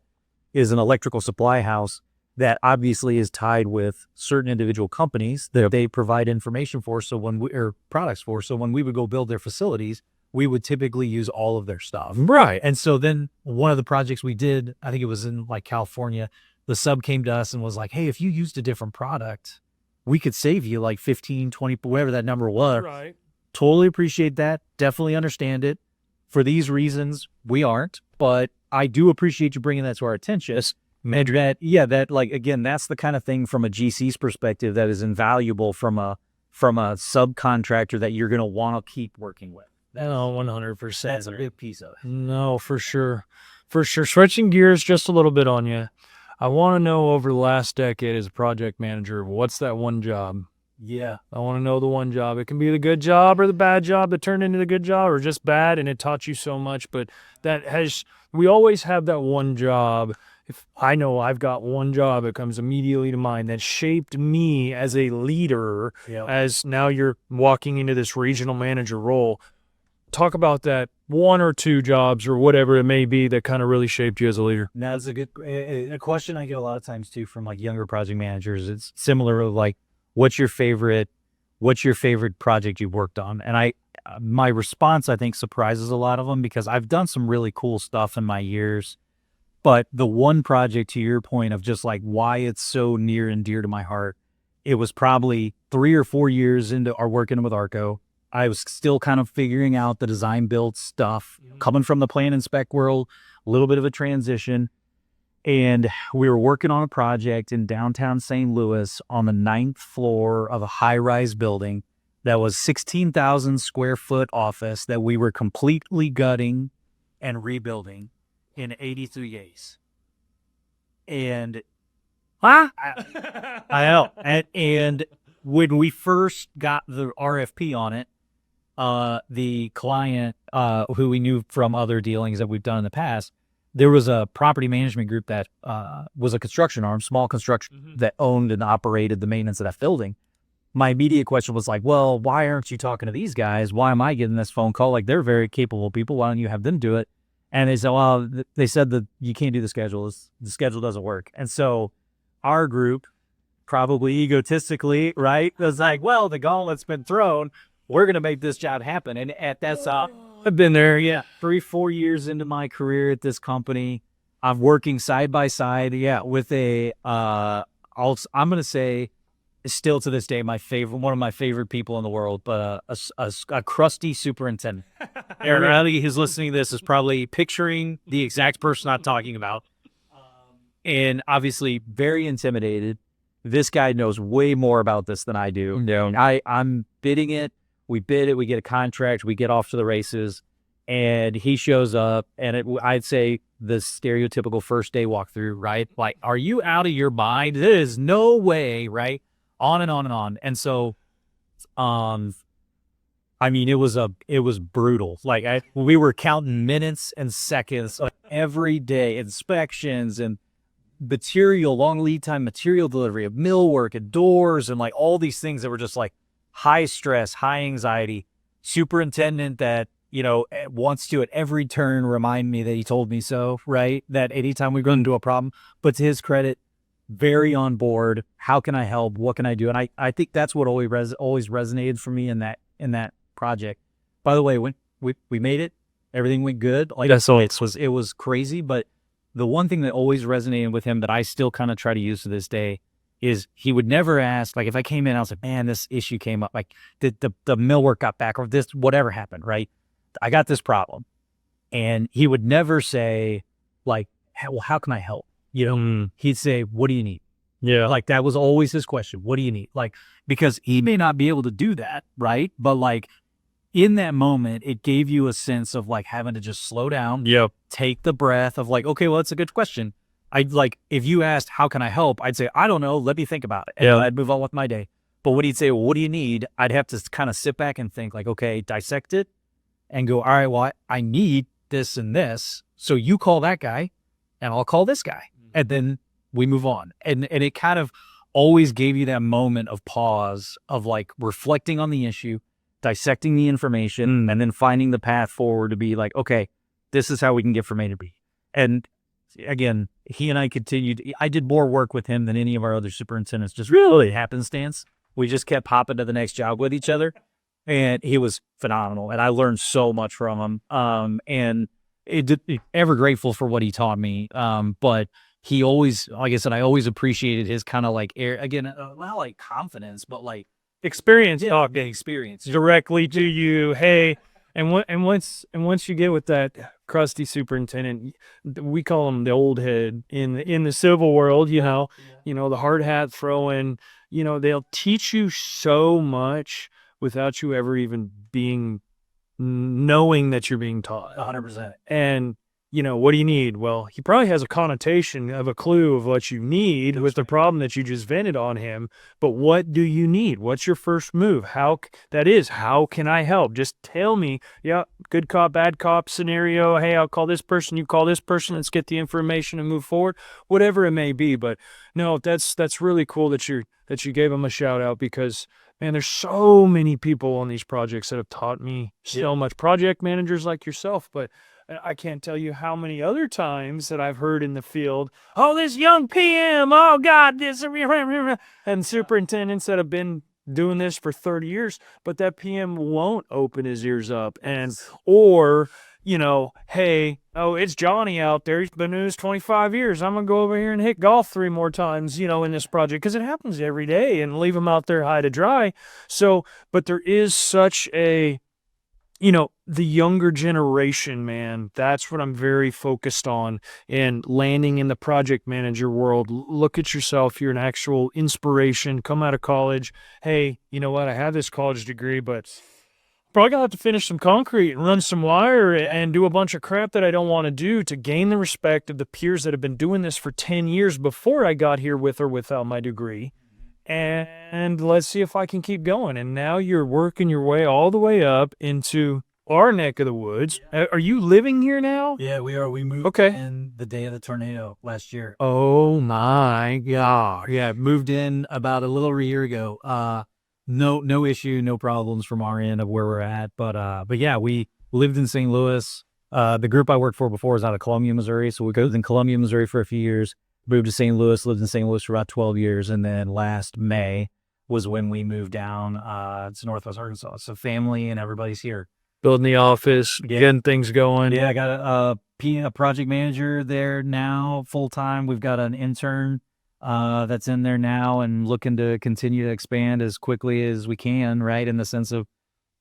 is an electrical supply house that obviously is tied with certain individual companies that they provide information for. So or products for. So when we would go build their facilities, we would typically use all of their stuff. Right. And so then one of the projects we did, I think it was in like California, the sub came to us and was like, hey, if you used a different product, we could save you like 15, 20, whatever that number was. Right. Totally appreciate that. Definitely understand it. For these reasons, we aren't, but I do appreciate you bringing that to our attention. And that like, again, that's the kind of thing from a GC's perspective that is invaluable from a subcontractor that you're going to want to keep working with. No, 100%. That's a big piece of it. No, for sure. For sure. Switching gears just a little bit on you. I want to know, over the last decade as a project manager, what's that one job? Yeah. I want to know the one job. It can be the good job or the bad job that turned into the good job, or just bad and it taught you so much. But we always have that one job. If I know I've got one job that comes immediately to mind that shaped me as a leader, as now you're walking into this regional manager role. Talk about that one or two jobs or whatever it may be that kind of really shaped you as a leader. Now, that's a question I get a lot of times too from like younger project managers. It's similar to like, what's your favorite project you've worked on? And my response, I think, surprises a lot of them because I've done some really cool stuff in my years. But the one project, to your point of just like why it's so near and dear to my heart, it was probably 3 or 4 years into our working with ARCO. I was still kind of figuring out the design build stuff, coming from the plan and spec world, a little bit of a transition. And we were working on a project in downtown St. Louis on the 9th floor of a high-rise building that was 16,000 square foot office that we were completely gutting and rebuilding in 83 days. And I know. And when we first got the RFP on it, the client, who we knew from other dealings that we've done in the past, there was a property management group that was a construction arm, small construction, that owned and operated the maintenance of that building. My immediate question was like, well, why aren't you talking to these guys? Why am I getting this phone call? Like, they're very capable people. Why don't you have them do it? And they said, well, they said that you can't do the schedule. The schedule doesn't work. And so our group, probably egotistically, right, was like, well, the gauntlet's been thrown. We're going to make this job happen. And that's I've been there, 3-4 years into my career at this company. I'm working side by side, with a, I'm going to say, still to this day, one of my favorite people in the world, but a crusty superintendent. Everybody who's listening to this is probably picturing the exact person I'm talking about. And obviously very intimidated. This guy knows way more about this than I do. Yeah. I'm bidding it. We bid it. We get a contract. We get off to the races. And he shows up, and I'd say the stereotypical first day walkthrough, right? Like, are you out of your mind? There is no way, right? On and on and on. And so, I mean, it was brutal. Like, we were counting minutes and seconds every day, inspections and long lead time material delivery of millwork and doors and like all these things that were just like high stress, high anxiety. Superintendent that, wants to at every turn remind me that he told me so, right? That anytime we run into a problem, but to his credit, very on board. How can I help? What can I do? And I think that's what always resonated for me in that project. By the way, when we made it, everything went good. Like, it was crazy, but the one thing that always resonated with him that I still kind of try to use to this day is he would never ask, like if I came in, I was like, man, this issue came up, like the millwork got back or this, whatever happened, right? I got this problem. And he would never say like, well, how can I help? You know, he'd say, what do you need? Yeah. Like that was always his question. What do you need? Like, because he may not be able to do that, right? But like in that moment, it gave you a sense of like having to just slow down, take the breath of like, okay, well, that's a good question. I'd like, if you asked, how can I help? I'd say, I don't know. Let me think about it. And I'd move on with my day. But when he'd say, well, what do you need? I'd have to kind of sit back and think like, okay, dissect it and go, all right, well, I need this and this. So you call that guy and I'll call this guy. And then we move on. And it kind of always gave you that moment of pause of like reflecting on the issue, dissecting the information, and then finding the path forward to be like, okay, this is how we can get from A to B. And again, he and I continued. I did more work with him than any of our other superintendents, just really happenstance. We just kept hopping to the next job with each other. And he was phenomenal. And I learned so much from him. And ever grateful for what he taught me. But he always, like I said, I always appreciated his kind of like not like confidence, but like experience. Experience Directly to you. Hey, and once you get with that crusty superintendent, we call him the old head in the civil world. You know, the hard hat throwing. You know, they'll teach you so much without you ever even knowing that you're being taught. 100%. And what do you need? Well, he probably has a connotation of a clue of what you need with the problem that you just vented on him. But what do you need? What's your first move? How can I help? Just tell me, good cop, bad cop scenario. Hey, I'll call this person. You call this person. Let's get the information and move forward, whatever it may be. But no, that's really cool that you gave him a shout out, because man, there's so many people on these projects that have taught me so much. Project managers like yourself, but I can't tell you how many other times that I've heard in the field, oh, this young PM, oh, God, this, and superintendents that have been doing this for 30 years, but that PM won't open his ears up. Or, hey, oh, it's Johnny out there. He's been doing this 25 years. I'm going to go over here and hit golf 3 more times, in this project, because it happens every day, and leave him out there high to dry. So, but there is such a, the younger generation, man, that's what I'm very focused on, and landing in the project manager world. Look at yourself. You're an actual inspiration. Come out of college. Hey, you know what? I have this college degree, but probably gonna have to finish some concrete and run some wire and do a bunch of crap that I don't want to do to gain the respect of the peers that have been doing this for 10 years before I got here with or without my degree. And let's see if I can keep going. And now you're working your way all the way up into our neck of the woods. Are you living here now? Yeah, we are. We moved in the day of the tornado last year. Oh my God. Yeah, moved in about a little over a year ago. No issue, no problems from our end of where we're at. But yeah, we lived in St. Louis. The group I worked for before was out of Columbia, Missouri. So we lived in Columbia, Missouri for a few years, moved to St. Louis, lived in St. Louis for about 12 years. And then last May was when we moved down to Northwest Arkansas. So family and everybody's here. Building the office, getting things going. Yeah, I got a project manager there now, full-time. We've got an intern that's in there now and looking to continue to expand as quickly as we can, right, in the sense of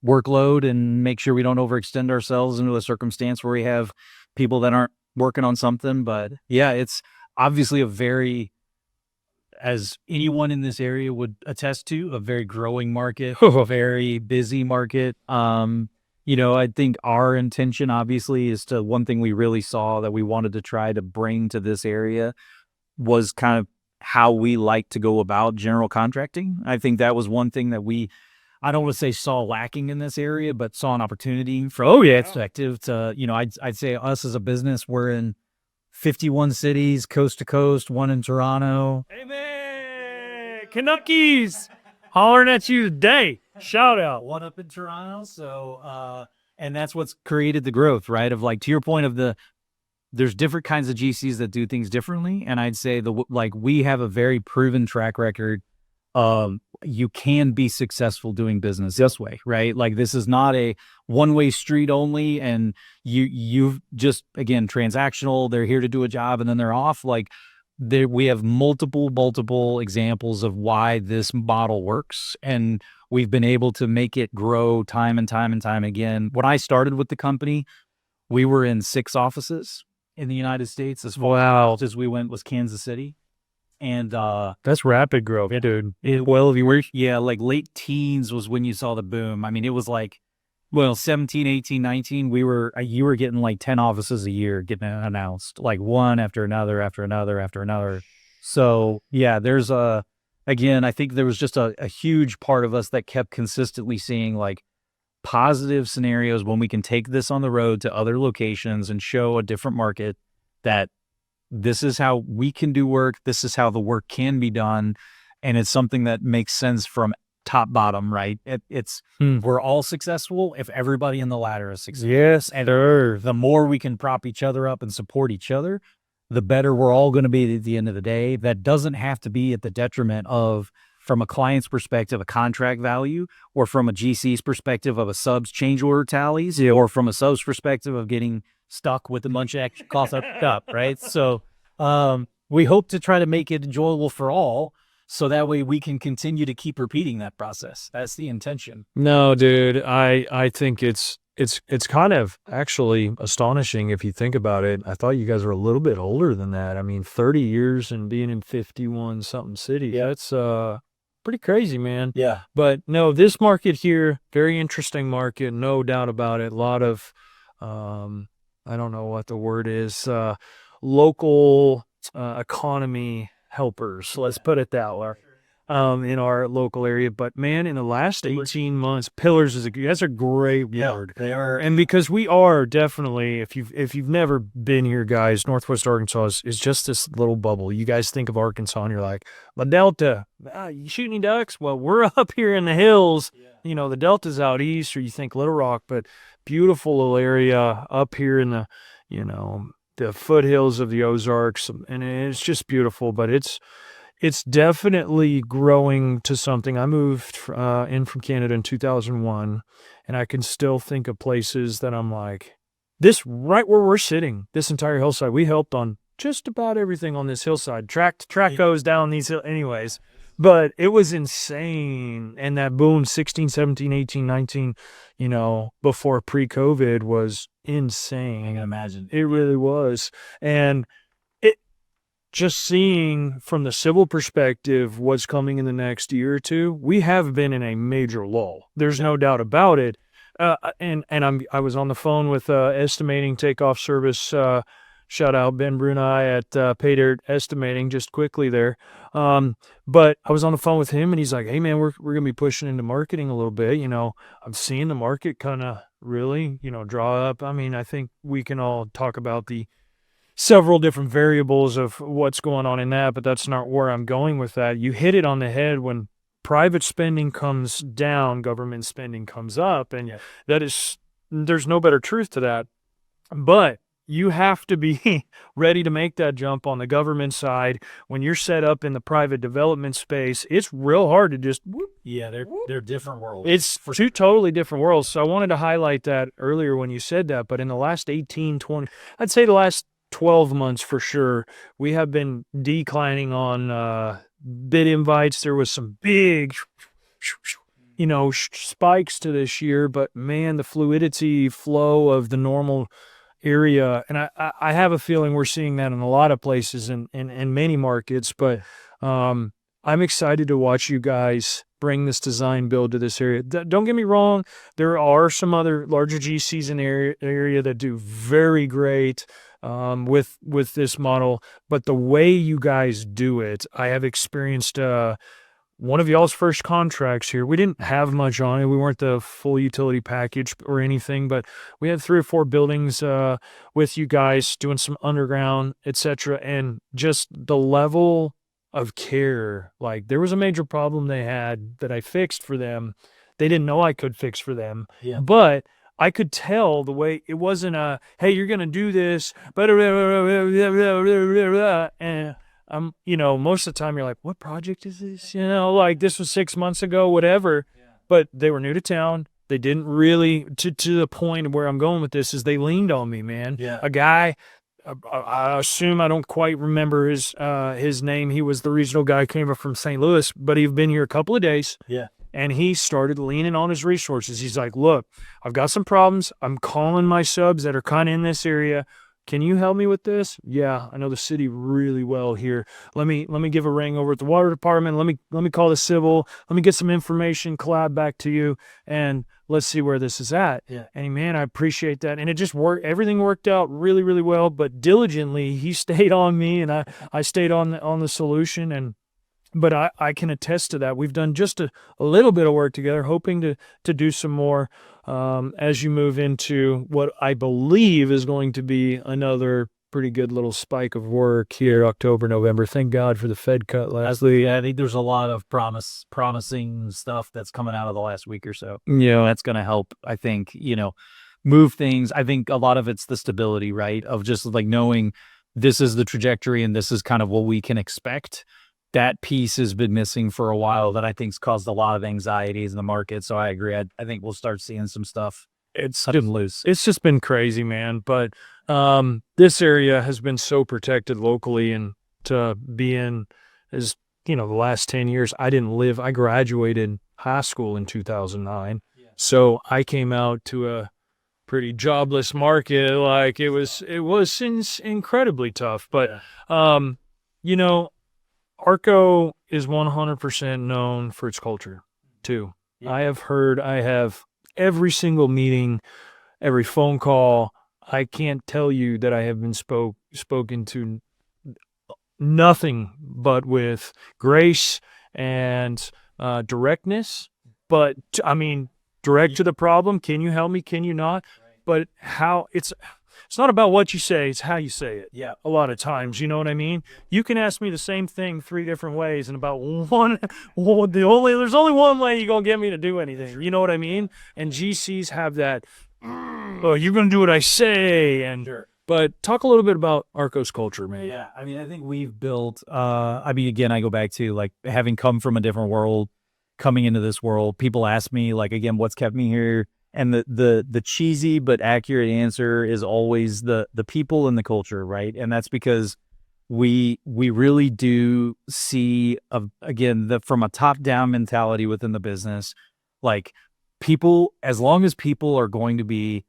workload, and make sure we don't overextend ourselves into a circumstance where we have people that aren't working on something. But yeah, it's obviously as anyone in this area would attest to, a very growing market, a very busy market. I think our intention obviously is to, one thing we really saw that we wanted to try to bring to this area was kind of how we like to go about general contracting. I think that was one thing that I don't want to say saw lacking in this area, but saw an opportunity from perspective to, I'd say us as a business, we're in 51 cities, coast to coast, one in Toronto. Amen. Canuckies hollering at you today. Shout out. One up in Toronto. So, and that's what's created the growth, right? Of like, to your point of there's different kinds of GCs that do things differently. And I'd say we have a very proven track record. You can be successful doing business this way, right? Like, this is not a one-way street only. And you've just, again, transactional, they're here to do a job and then they're off. Like, we have multiple examples of why this model works, and we've been able to make it grow time and time again. When I started with the company, we were in 6 offices in the United States. As far as we went was Kansas City. And that's rapid growth, dude. Like late teens was when you saw the boom. I mean, it was like, 17, 18, 19, you were getting like 10 offices a year getting announced, like one after another, after another, after another. So yeah, again, I think there was just a huge part of us that kept consistently seeing like positive scenarios when we can take this on the road to other locations and show a different market that this is how we can do work. This is how the work can be done. And it's something that makes sense from top bottom, right? We're all successful if everybody in the ladder is successful. Yes, and the more we can prop each other up and support each other, the better we're all going to be at the end of the day. That doesn't have to be at the detriment of, from a client's perspective, a contract value, or from a GC's perspective of a subs change order tallies, or from a subs perspective of getting stuck with a bunch of extra costs up, right? So we hope to try to make it enjoyable for all, so that way we can continue to keep repeating that process. That's the intention. No, dude, I think it's kind of actually astonishing if you think about it. I thought you guys were a little bit older than that. I mean, 30 years and being in 51 something cities. Yeah. That's pretty crazy, man. Yeah. But no, this market here, very interesting market, no doubt about it. A lot of I don't know what the word is, local economy helpers, let's put it that way, in our local area. But man, in the last 18 months, pillars that's a great word. They are. And because we are definitely, if you've never been here, guys, Northwest Arkansas is just this little bubble. You guys think of Arkansas and you're like, La Delta, you shoot any ducks? Well, we're up here in the hills. You know, the Delta's out east, or you think Little Rock, but beautiful little area up here in the, the foothills of the Ozarks, and it's just beautiful. But it's definitely growing to something. I moved in from Canada in 2001, and I can still think of places that I'm like, this right where we're sitting, this entire hillside, we helped on just about everything on this hillside. Track goes down these hills anyways. But it was insane. And that boom, 16, 17, 18, 19, before pre-COVID was insane. I can imagine. It really was. And it just seeing from the civil perspective what's coming in the next year or two, we have been in a major lull. There's no doubt about it. I was on the phone with estimating takeoff service. Shout out Ben Bruni at Paid Estimating, just quickly there. But I was on the phone with him, and he's like, hey, man, we're going to be pushing into marketing a little bit. I'm seeing the market kind of really, draw up. I mean, I think we can all talk about the several different variables of what's going on in that, but that's not where I'm going with that. You hit it on the head. When private spending comes down, government spending comes up, and there's no better truth to that. But you have to be ready to make that jump on the government side. When you're set up in the private development space, it's real hard to just whoop. Yeah, they're different worlds. It's two totally different worlds. So I wanted to highlight that earlier when you said that. But in the last 18, 20, I'd say the last 12 months for sure, we have been declining on bid invites. There was some big spikes to this year, but man, the fluidity flow of the normal area, and I have a feeling we're seeing that in a lot of places in many markets. But I'm excited to watch you guys bring this design build to this area. Don't get me wrong, there are some other larger GCs in the area that do very great with this model, but the way you guys do it, I have experienced one of y'all's first contracts here. We didn't have much on it. We weren't the full utility package or anything, but we had 3 or 4 buildings with you guys doing some underground, etc. And just the level of care. Like, there was a major problem they had that I fixed for them. They didn't know I could fix for them. Yeah. But I could tell the way it wasn't hey, you're going to do this, but and most of the time you're like, what project is this? Like, this was 6 months ago, whatever. Yeah. But they were new to town. They didn't really, to the point of where I'm going with this is they leaned on me, man. Yeah. A guy I assume I don't quite remember his name. He was the regional guy, came up from St. Louis, but he'd been here a couple of days. Yeah. And he started leaning on his resources. He's like, look, I've got some problems. I'm calling my subs that are kind of in this area. Can you help me with this? Yeah, I know the city really well here. Let me give a ring over at the water department. Let me call the civil. Let me get some information, collab back to you, and let's see where this is at. Yeah. And man, I appreciate that. And it just worked. Everything worked out really, really well. But diligently, he stayed on me, and I stayed on the solution. But I can attest to that. We've done just a little bit of work together, hoping to do some more as you move into what I believe is going to be another pretty good little spike of work here, October, November. Thank God for the Fed cut last week. I think there's a lot of promising stuff that's coming out of the last week or so. Yeah. That's going to help, I think, move things. I think a lot of it's the stability, right? Of just like knowing this is the trajectory and this is kind of what we can expect. That piece has been missing for a while that I think's caused a lot of anxieties in the market. So I agree. I think we'll start seeing some stuff. It's loose. It's just been crazy, man. But this area has been so protected locally, and to be in is, the last 10 years, I graduated high school in 2009. Yeah. So I came out to a pretty jobless market. Like it was incredibly tough. But, ARCO is 100% known for its culture too. Yeah. I have every single meeting, every phone call. I can't tell you that I have been spoken to nothing but with grace and directness. But I mean, direct to the problem. Can you help me? Can you not? Right. But it's not about what you say, it's how you say it. Yeah. A lot of times, you know what I mean? You can ask me the same thing 3 different ways, and about there's only one way you're going to get me to do anything. You know what I mean? And GCs have that, oh, you're going to do what I say. And sure. But talk a little bit about ARCO's culture, man. Yeah. I mean, I think we've built, again, I go back to like having come from a different world, coming into this world. People ask me like, again, what's kept me here? And the cheesy but accurate answer is always the people and the culture, right? And that's because we really do see, again, from a top-down mentality within the business, like people, as long as people are going to be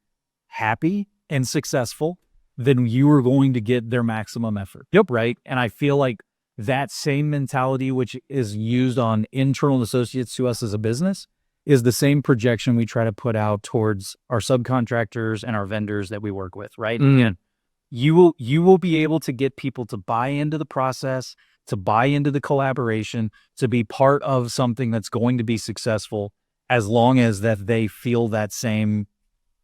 happy and successful, then you are going to get their maximum effort. Yep. Right? And I feel like that same mentality, which is used on internal associates to us as a business, is the same projection we try to put out towards our subcontractors and our vendors that we work with, right? Mm. And you will be able to get people to buy into the process, to buy into the collaboration, to be part of something that's going to be successful, as long as that they feel that same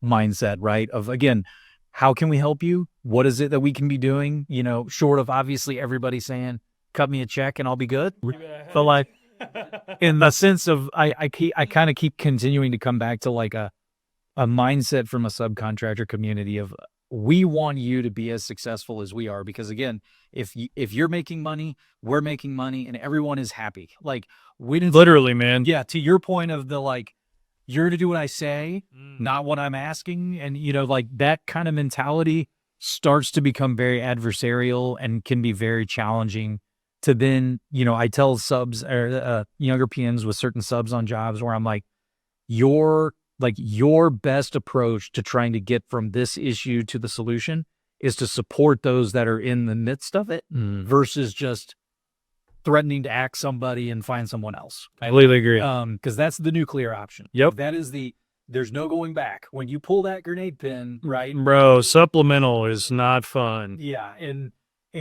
mindset, right? Of, again, how can we help you? What is it that we can be doing? Short of obviously everybody saying, cut me a check and I'll be good. But like, in the sense of, I kind of keep continuing to come back to like a mindset from a subcontractor community of, we want you to be as successful as we are, because again, if you're making money, we're making money, and everyone is happy. Like, we didn't literally, man. Yeah, to your point of the like, you're to do what I say, not what I'm asking, and like that kind of mentality starts to become very adversarial and can be very challenging. To then, I tell subs or younger PMs with certain subs on jobs where I'm like, your best approach to trying to get from this issue to the solution is to support those that are in the midst of it versus just threatening to axe somebody and find someone else. I completely agree. Because that's the nuclear option. Yep. That is there's no going back. When you pull that grenade pin, right? Bro, supplemental is not fun. Yeah.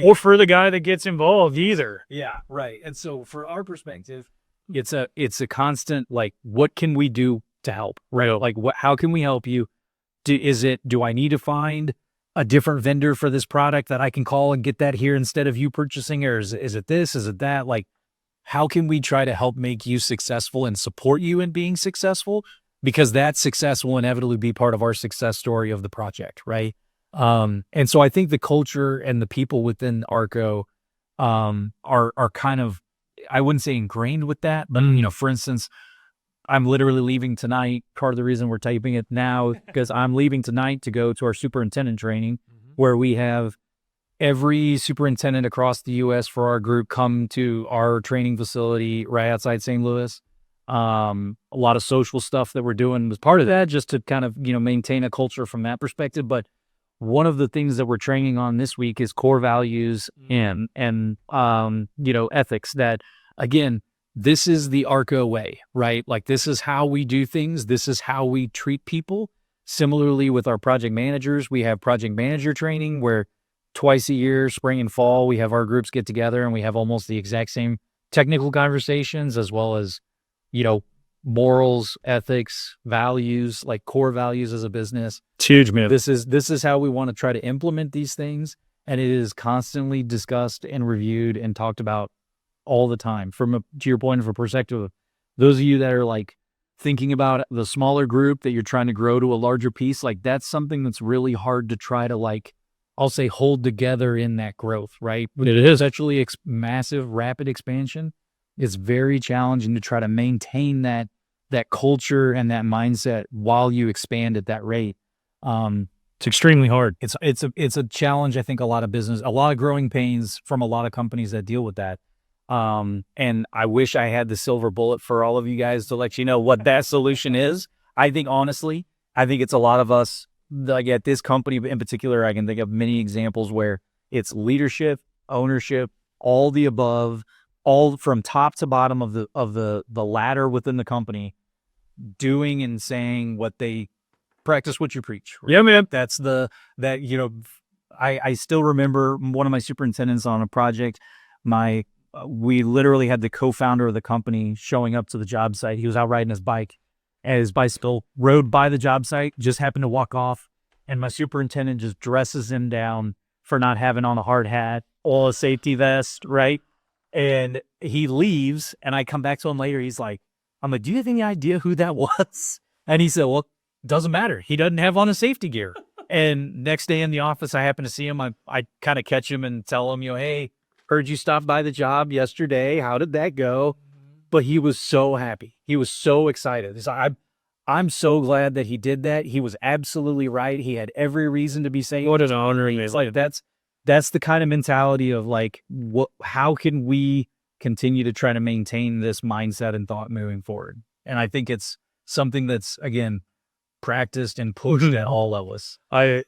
Or for the guy that gets involved either. Yeah, right. And so for our perspective, it's a constant, like, what can we do to help? Right. Like, how can we help you? Do I need to find a different vendor for this product that I can call and get that here instead of you purchasing? Or is it this? Is it that? Like, how can we try to help make you successful and support you in being successful? Because that success will inevitably be part of our success story of the project, right? And so I think the culture and the people within ARCO are kind of, I wouldn't say ingrained with that, but for instance, I'm literally leaving tonight. Part of the reason we're typing it now, because I'm leaving tonight to go to our superintendent training, where we have every superintendent across the U.S. for our group come to our training facility right outside St. Louis. A lot of social stuff that we're doing was part of that, just to kind of, maintain a culture from that perspective. But one of the things that we're training on this week is core values and ethics. That, again, this is the ARCO way, right? Like, this is how we do things. This is how we treat people. Similarly, with our project managers, we have project manager training where twice a year, spring and fall, we have our groups get together and we have almost the exact same technical conversations, as well as, morals, ethics, values, like core values as a business. It's huge, man. This is how we want to try to implement these things. And it is constantly discussed and reviewed and talked about all the time. To your point of a perspective, those of you that are like thinking about the smaller group that you're trying to grow to a larger piece, like, that's something that's really hard to try to, like, I'll say, hold together in that growth, right? It is actually massive, rapid expansion. It's very challenging to try to maintain that culture and that mindset while you expand at that rate. It's extremely hard. It's a challenge. I think a lot of growing pains from a lot of companies that deal with that. And I wish I had the silver bullet for all of you guys to let you know what that solution is. I think, honestly, it's a lot of us, like at this company in particular. I can think of many examples where it's leadership, ownership, all the above, all from top to bottom of the ladder within the company, doing and saying what they practice, what you preach. Right? Yeah, man. I still remember one of my superintendents on a project. We literally had the co-founder of the company showing up to the job site. He was out riding his bike, and his bicycle rode by the job site, just happened to walk off, and my superintendent just dresses him down for not having on a hard hat or a safety vest, right? And he leaves, and I come back to him later. I'm like, do you have any idea who that was? And he said, well, doesn't matter. He doesn't have on a safety gear. And next day in the office, I happen to see him. I kind of catch him and tell him, hey, heard you stopped by the job yesterday. How did that go? But he was so happy. He was so excited. He's like, I'm so glad that he did that. He was absolutely right. He had every reason to be saying, What an honor. It's like, that's the kind of mentality of like, how can we continue to try to maintain this mindset and thought moving forward? And I think it's something that's, again, practiced and pushed at all levels. I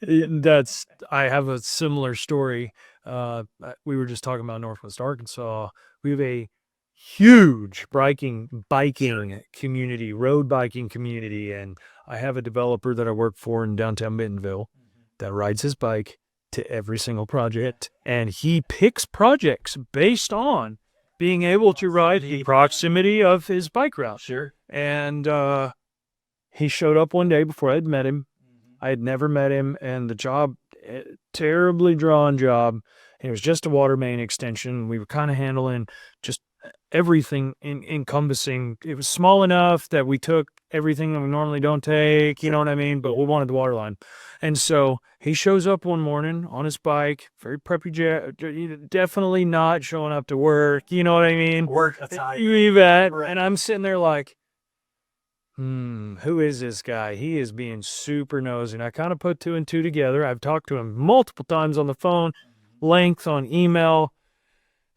have a similar story. We were just talking about Northwest Arkansas. We have a huge biking community, road biking community, and I have a developer that I work for in downtown Bentonville that rides his bike to every single project, and he picks projects based on being able to ride the proximity of his bike route. Sure. And he showed up one day before I'd met him. I had never met him, and the job, terribly drawn job. And it was just a water main extension. We were kind of handling just everything encompassing. It was small enough that we took everything that we normally don't take, you know what I mean? But we wanted the water line. And so he shows up one morning on his bike, very preppy, definitely not showing up to work, you know what I mean? Work attire. You bet. Right. And I'm sitting there like, who is this guy? He is being super nosy. And I kind of put two and two together. I've talked to him multiple times on the phone, length on email.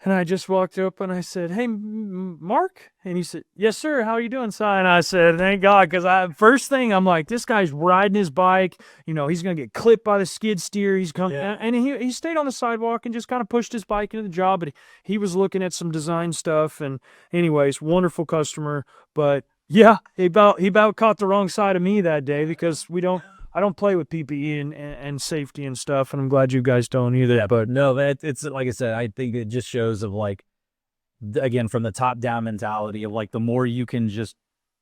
And I just walked up and I said, hey, Mark? And he said, yes, sir. How are you doing, Si? And I said, thank God. Because first thing, I'm like, this guy's riding his bike. You know, he's going to get clipped by the skid steer. He's coming. Yeah. And he stayed on the sidewalk and just kind of pushed his bike into the job. But he was looking at some design stuff. And anyways, wonderful customer. But yeah, he about caught the wrong side of me that day because I don't play with PPE and safety and stuff, and I'm glad you guys don't either. Yeah, but no, it's like I said, I think it just shows of like, again, from the top down mentality of like, the more you can just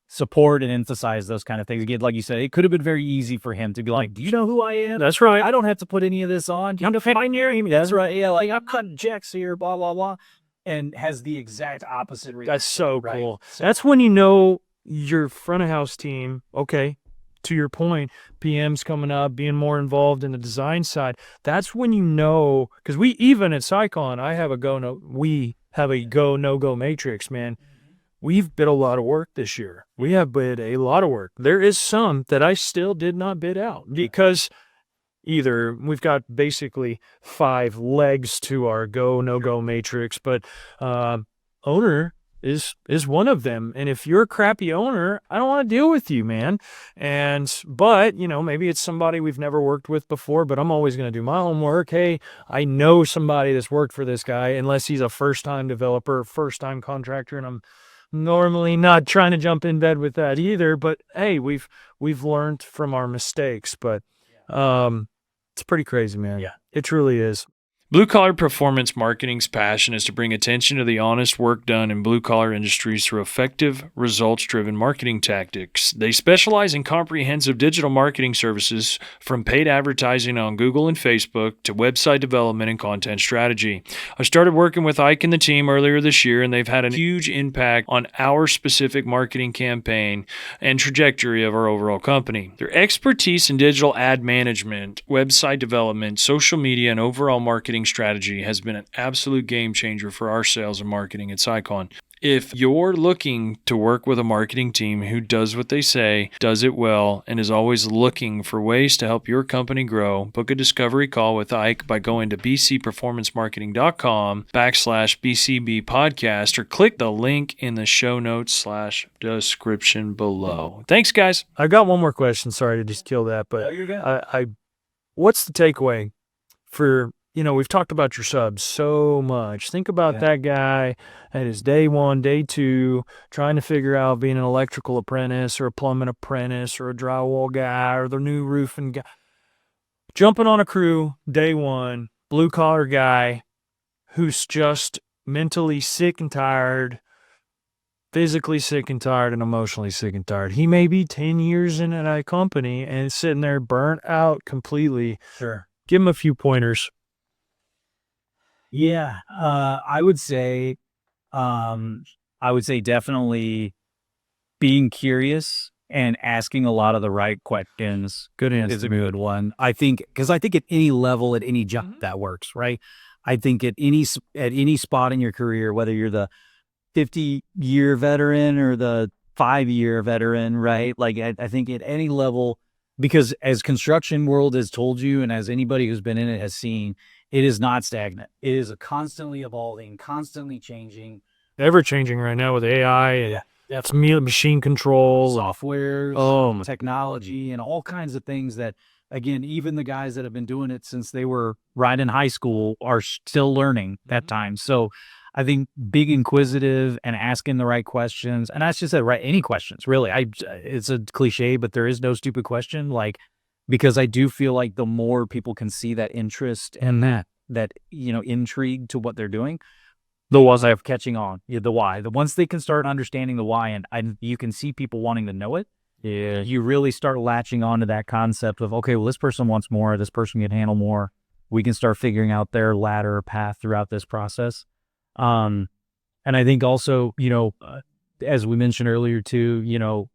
support and emphasize those kind of things. Again, like you said, it could have been very easy for him to be like, do you know who I am? That's right. I don't have to put any of this on. I'm defending you. That's right. Yeah, like I'm cutting checks here, blah, blah, blah. And has the exact opposite reason. That's so cool. So, that's when you know your front of house team, okay, to your point, PM's coming up, being more involved in the design side. That's when you know, because we, even at Sycon, we have a go, no-go matrix, man. We've bid a lot of work this year. We have bid a lot of work. There is some that I still did not bid out because either. We've got basically 5 legs to our go, no-go matrix, but owner is one of them. And if you're a crappy owner, I don't want to deal with you, man. But, maybe it's somebody we've never worked with before, but I'm always going to do my homework. Hey, I know somebody that's worked for this guy, unless he's a first-time developer, first-time contractor, and I'm normally not trying to jump in bed with that either. But hey, we've learned from our mistakes, but it's pretty crazy, man. Yeah. It truly is. Blue Collar Performance Marketing's passion is to bring attention to the honest work done in blue-collar industries through effective, results-driven marketing tactics. They specialize in comprehensive digital marketing services, from paid advertising on Google and Facebook to website development and content strategy. I started working with Ike and the team earlier this year, and they've had a huge impact on our specific marketing campaign and trajectory of our overall company. Their expertise in digital ad management, website development, social media, and overall marketing strategy has been an absolute game changer for our sales and marketing at SciCon. If you're looking to work with a marketing team who does what they say, does it well, and is always looking for ways to help your company grow, book a discovery call with Ike by going to bcperformancemarketing.com/BCB podcast or click the link in the show notes /description below. Thanks, guys. I got one more question. Sorry to just kill that, but what's the takeaway for, we've talked about your subs so much. Think about that guy at his day 1, day 2, trying to figure out being an electrical apprentice or a plumbing apprentice or a drywall guy or the new roofing guy. Jumping on a crew, day 1, blue collar guy who's just mentally sick and tired, physically sick and tired, and emotionally sick and tired. He may be 10 years in a company and sitting there burnt out completely. Sure. Give him a few pointers. Yeah, I would say definitely being curious and asking a lot of the right questions. Good answer. Is a good one. I think, because I think at any level, at any job, that works, right? I think at any spot in your career, whether you're the 50-year veteran or the 5-year veteran, right? Like I think at any level, because as construction world has told you, and as anybody who's been in it has seen, it is not stagnant. It is a constantly evolving, constantly changing. Ever changing right now with AI and that's machine control, software, technology, and all kinds of things that, again, even the guys that have been doing it since they were right in high school are still learning that time. So I think being inquisitive and asking the right questions, and that's just any questions, really. It's a cliche, but there is no stupid question. Because I do feel like the more people can see that interest and that intrigue to what they're doing, the ones I have catching on, the why. Once they can start understanding the why, and you can see people wanting to know it, you really start latching on to that concept of, okay, well, this person wants more, this person can handle more. We can start figuring out their ladder path throughout this process. And I think also, as we mentioned earlier too,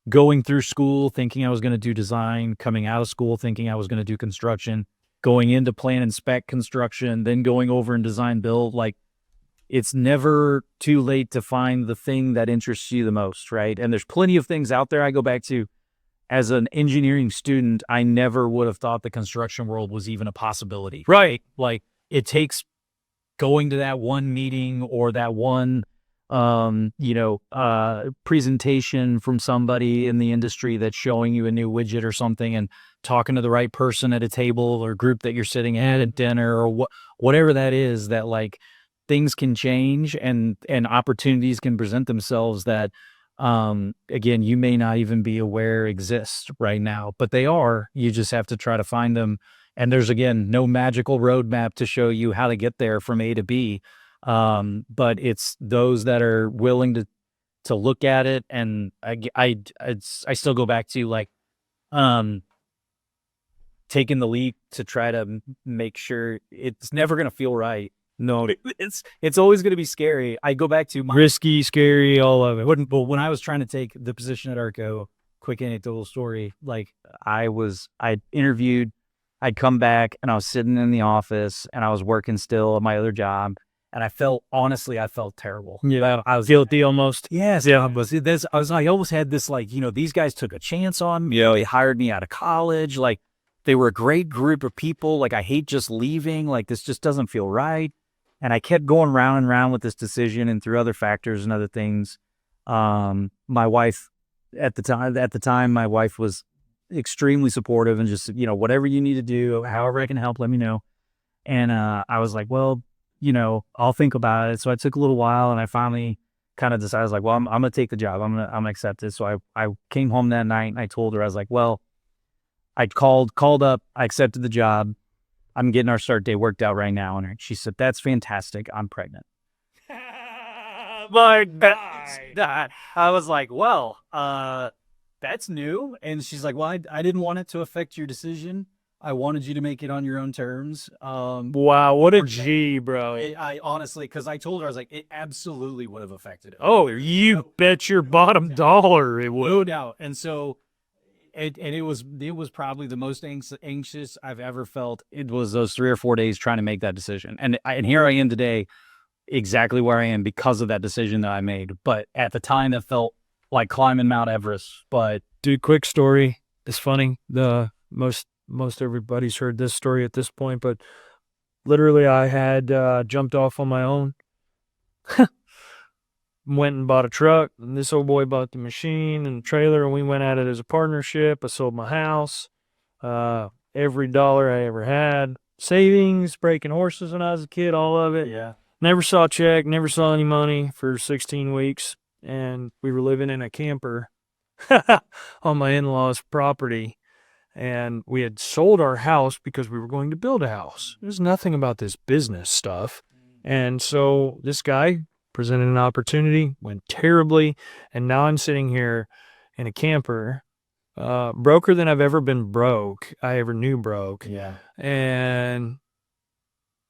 going through school thinking I was going to do design, coming out of school thinking I was going to do construction, going into plan and spec construction, then going over and design build. It's never too late to find the thing that interests you the most, right? And there's plenty of things out there. I go back to, as an engineering student, I never would have thought the construction world was even a possibility, right? It takes going to that one meeting or that one presentation from somebody in the industry that's showing you a new widget or something, and talking to the right person at a table or group that you're sitting at dinner or whatever that is, that things can change and opportunities can present themselves that, again, you may not even be aware exist right now, but they are. You just have to try to find them. And there's, again, no magical roadmap to show you how to get there from A to B. But it's those that are willing to look at it. And I still go back to taking the leap to try to make sure it's never going to feel right. No, it's always going to be scary. I go back to risky, scary, all of it. But when I was trying to take the position at ARCO, quick anecdotal story, I interviewed, I'd come back and I was sitting in the office and I was working still at my other job. And I felt terrible. Yeah, I was guilty almost. Yes, yeah. I almost had this these guys took a chance on me. They hired me out of college. they were a great group of people. Like, I hate just leaving. Like, this just doesn't feel right. And I kept going round and round with this decision, and through other factors and other things. My wife at the time, my wife was extremely supportive and just, whatever you need to do, however I can help, let me know. And I was like, well, I'll think about it. So I took a little while, and I finally kind of decided, I was like, well, I'm going to take the job. I'm going to accept it. So I came home that night, and I told her, I was like, well, I called up, I accepted the job. I'm getting our start date worked out right now. And she said, that's fantastic. I'm pregnant. That I was like, well, that's new. And she's like, well, I didn't want it to affect your decision. I wanted you to make it on your own terms. Wow, what a G, bro. I honestly, because I told her, I was like, it absolutely would have affected it. Oh, you bet your bottom dollar it would. No doubt. And so it was probably the most anxious I've ever felt. It was those 3 or 4 days trying to make that decision. And here I am today, exactly where I am because of that decision that I made. But at the time, that felt like climbing Mount Everest. But dude, quick story. It's funny. The most everybody's heard this story at this point, but literally I had jumped off on my own. Went and bought a truck, and this old boy bought the machine and the trailer, and we went at it as a partnership. I sold my house, every dollar I ever had, savings, breaking horses when I was a kid, all of it. yeah, Never saw a check, never saw any money for 16 weeks, and we were living in a camper on my in-laws' property, and we had sold our house because we were going to build a house. There's nothing about this business stuff, and so this guy presented an opportunity, went terribly, and now I'm sitting here in a camper, broker than I've ever been broke, I ever knew broke. yeah. And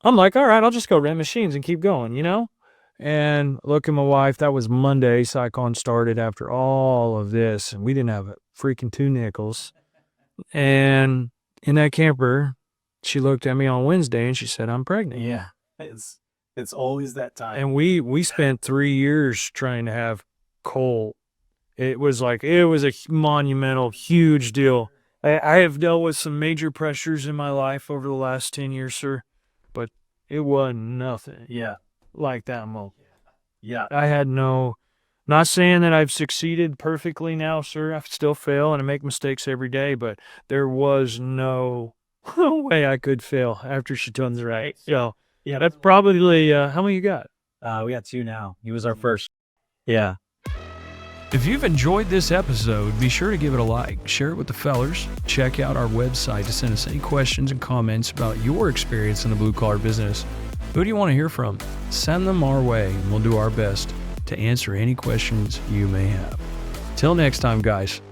I'm like, all right, I'll just go rent machines and keep going, And look at my wife, that was Monday, Sycon started after all of this, and we didn't have a freaking 2 nickels. And in that camper, she looked at me on Wednesday and she said, I'm pregnant. Yeah. It's always that time. And we spent 3 years trying to have Cole. It was a monumental, huge deal. I have dealt with some major pressures in my life over the last 10 years, sir, but it wasn't nothing like that moment. Yeah. I had not saying that I've succeeded perfectly now, sir. I still fail and I make mistakes every day, but there was no way I could fail after she done the right. Yeah, that's probably, how many you got? We got 2 now. He was our first. Yeah. If you've enjoyed this episode, be sure to give it a like, share it with the fellers, check out our website to send us any questions and comments about your experience in the blue-collar business. Who do you want to hear from? Send them our way, and we'll do our best to answer any questions you may have. Till next time, guys.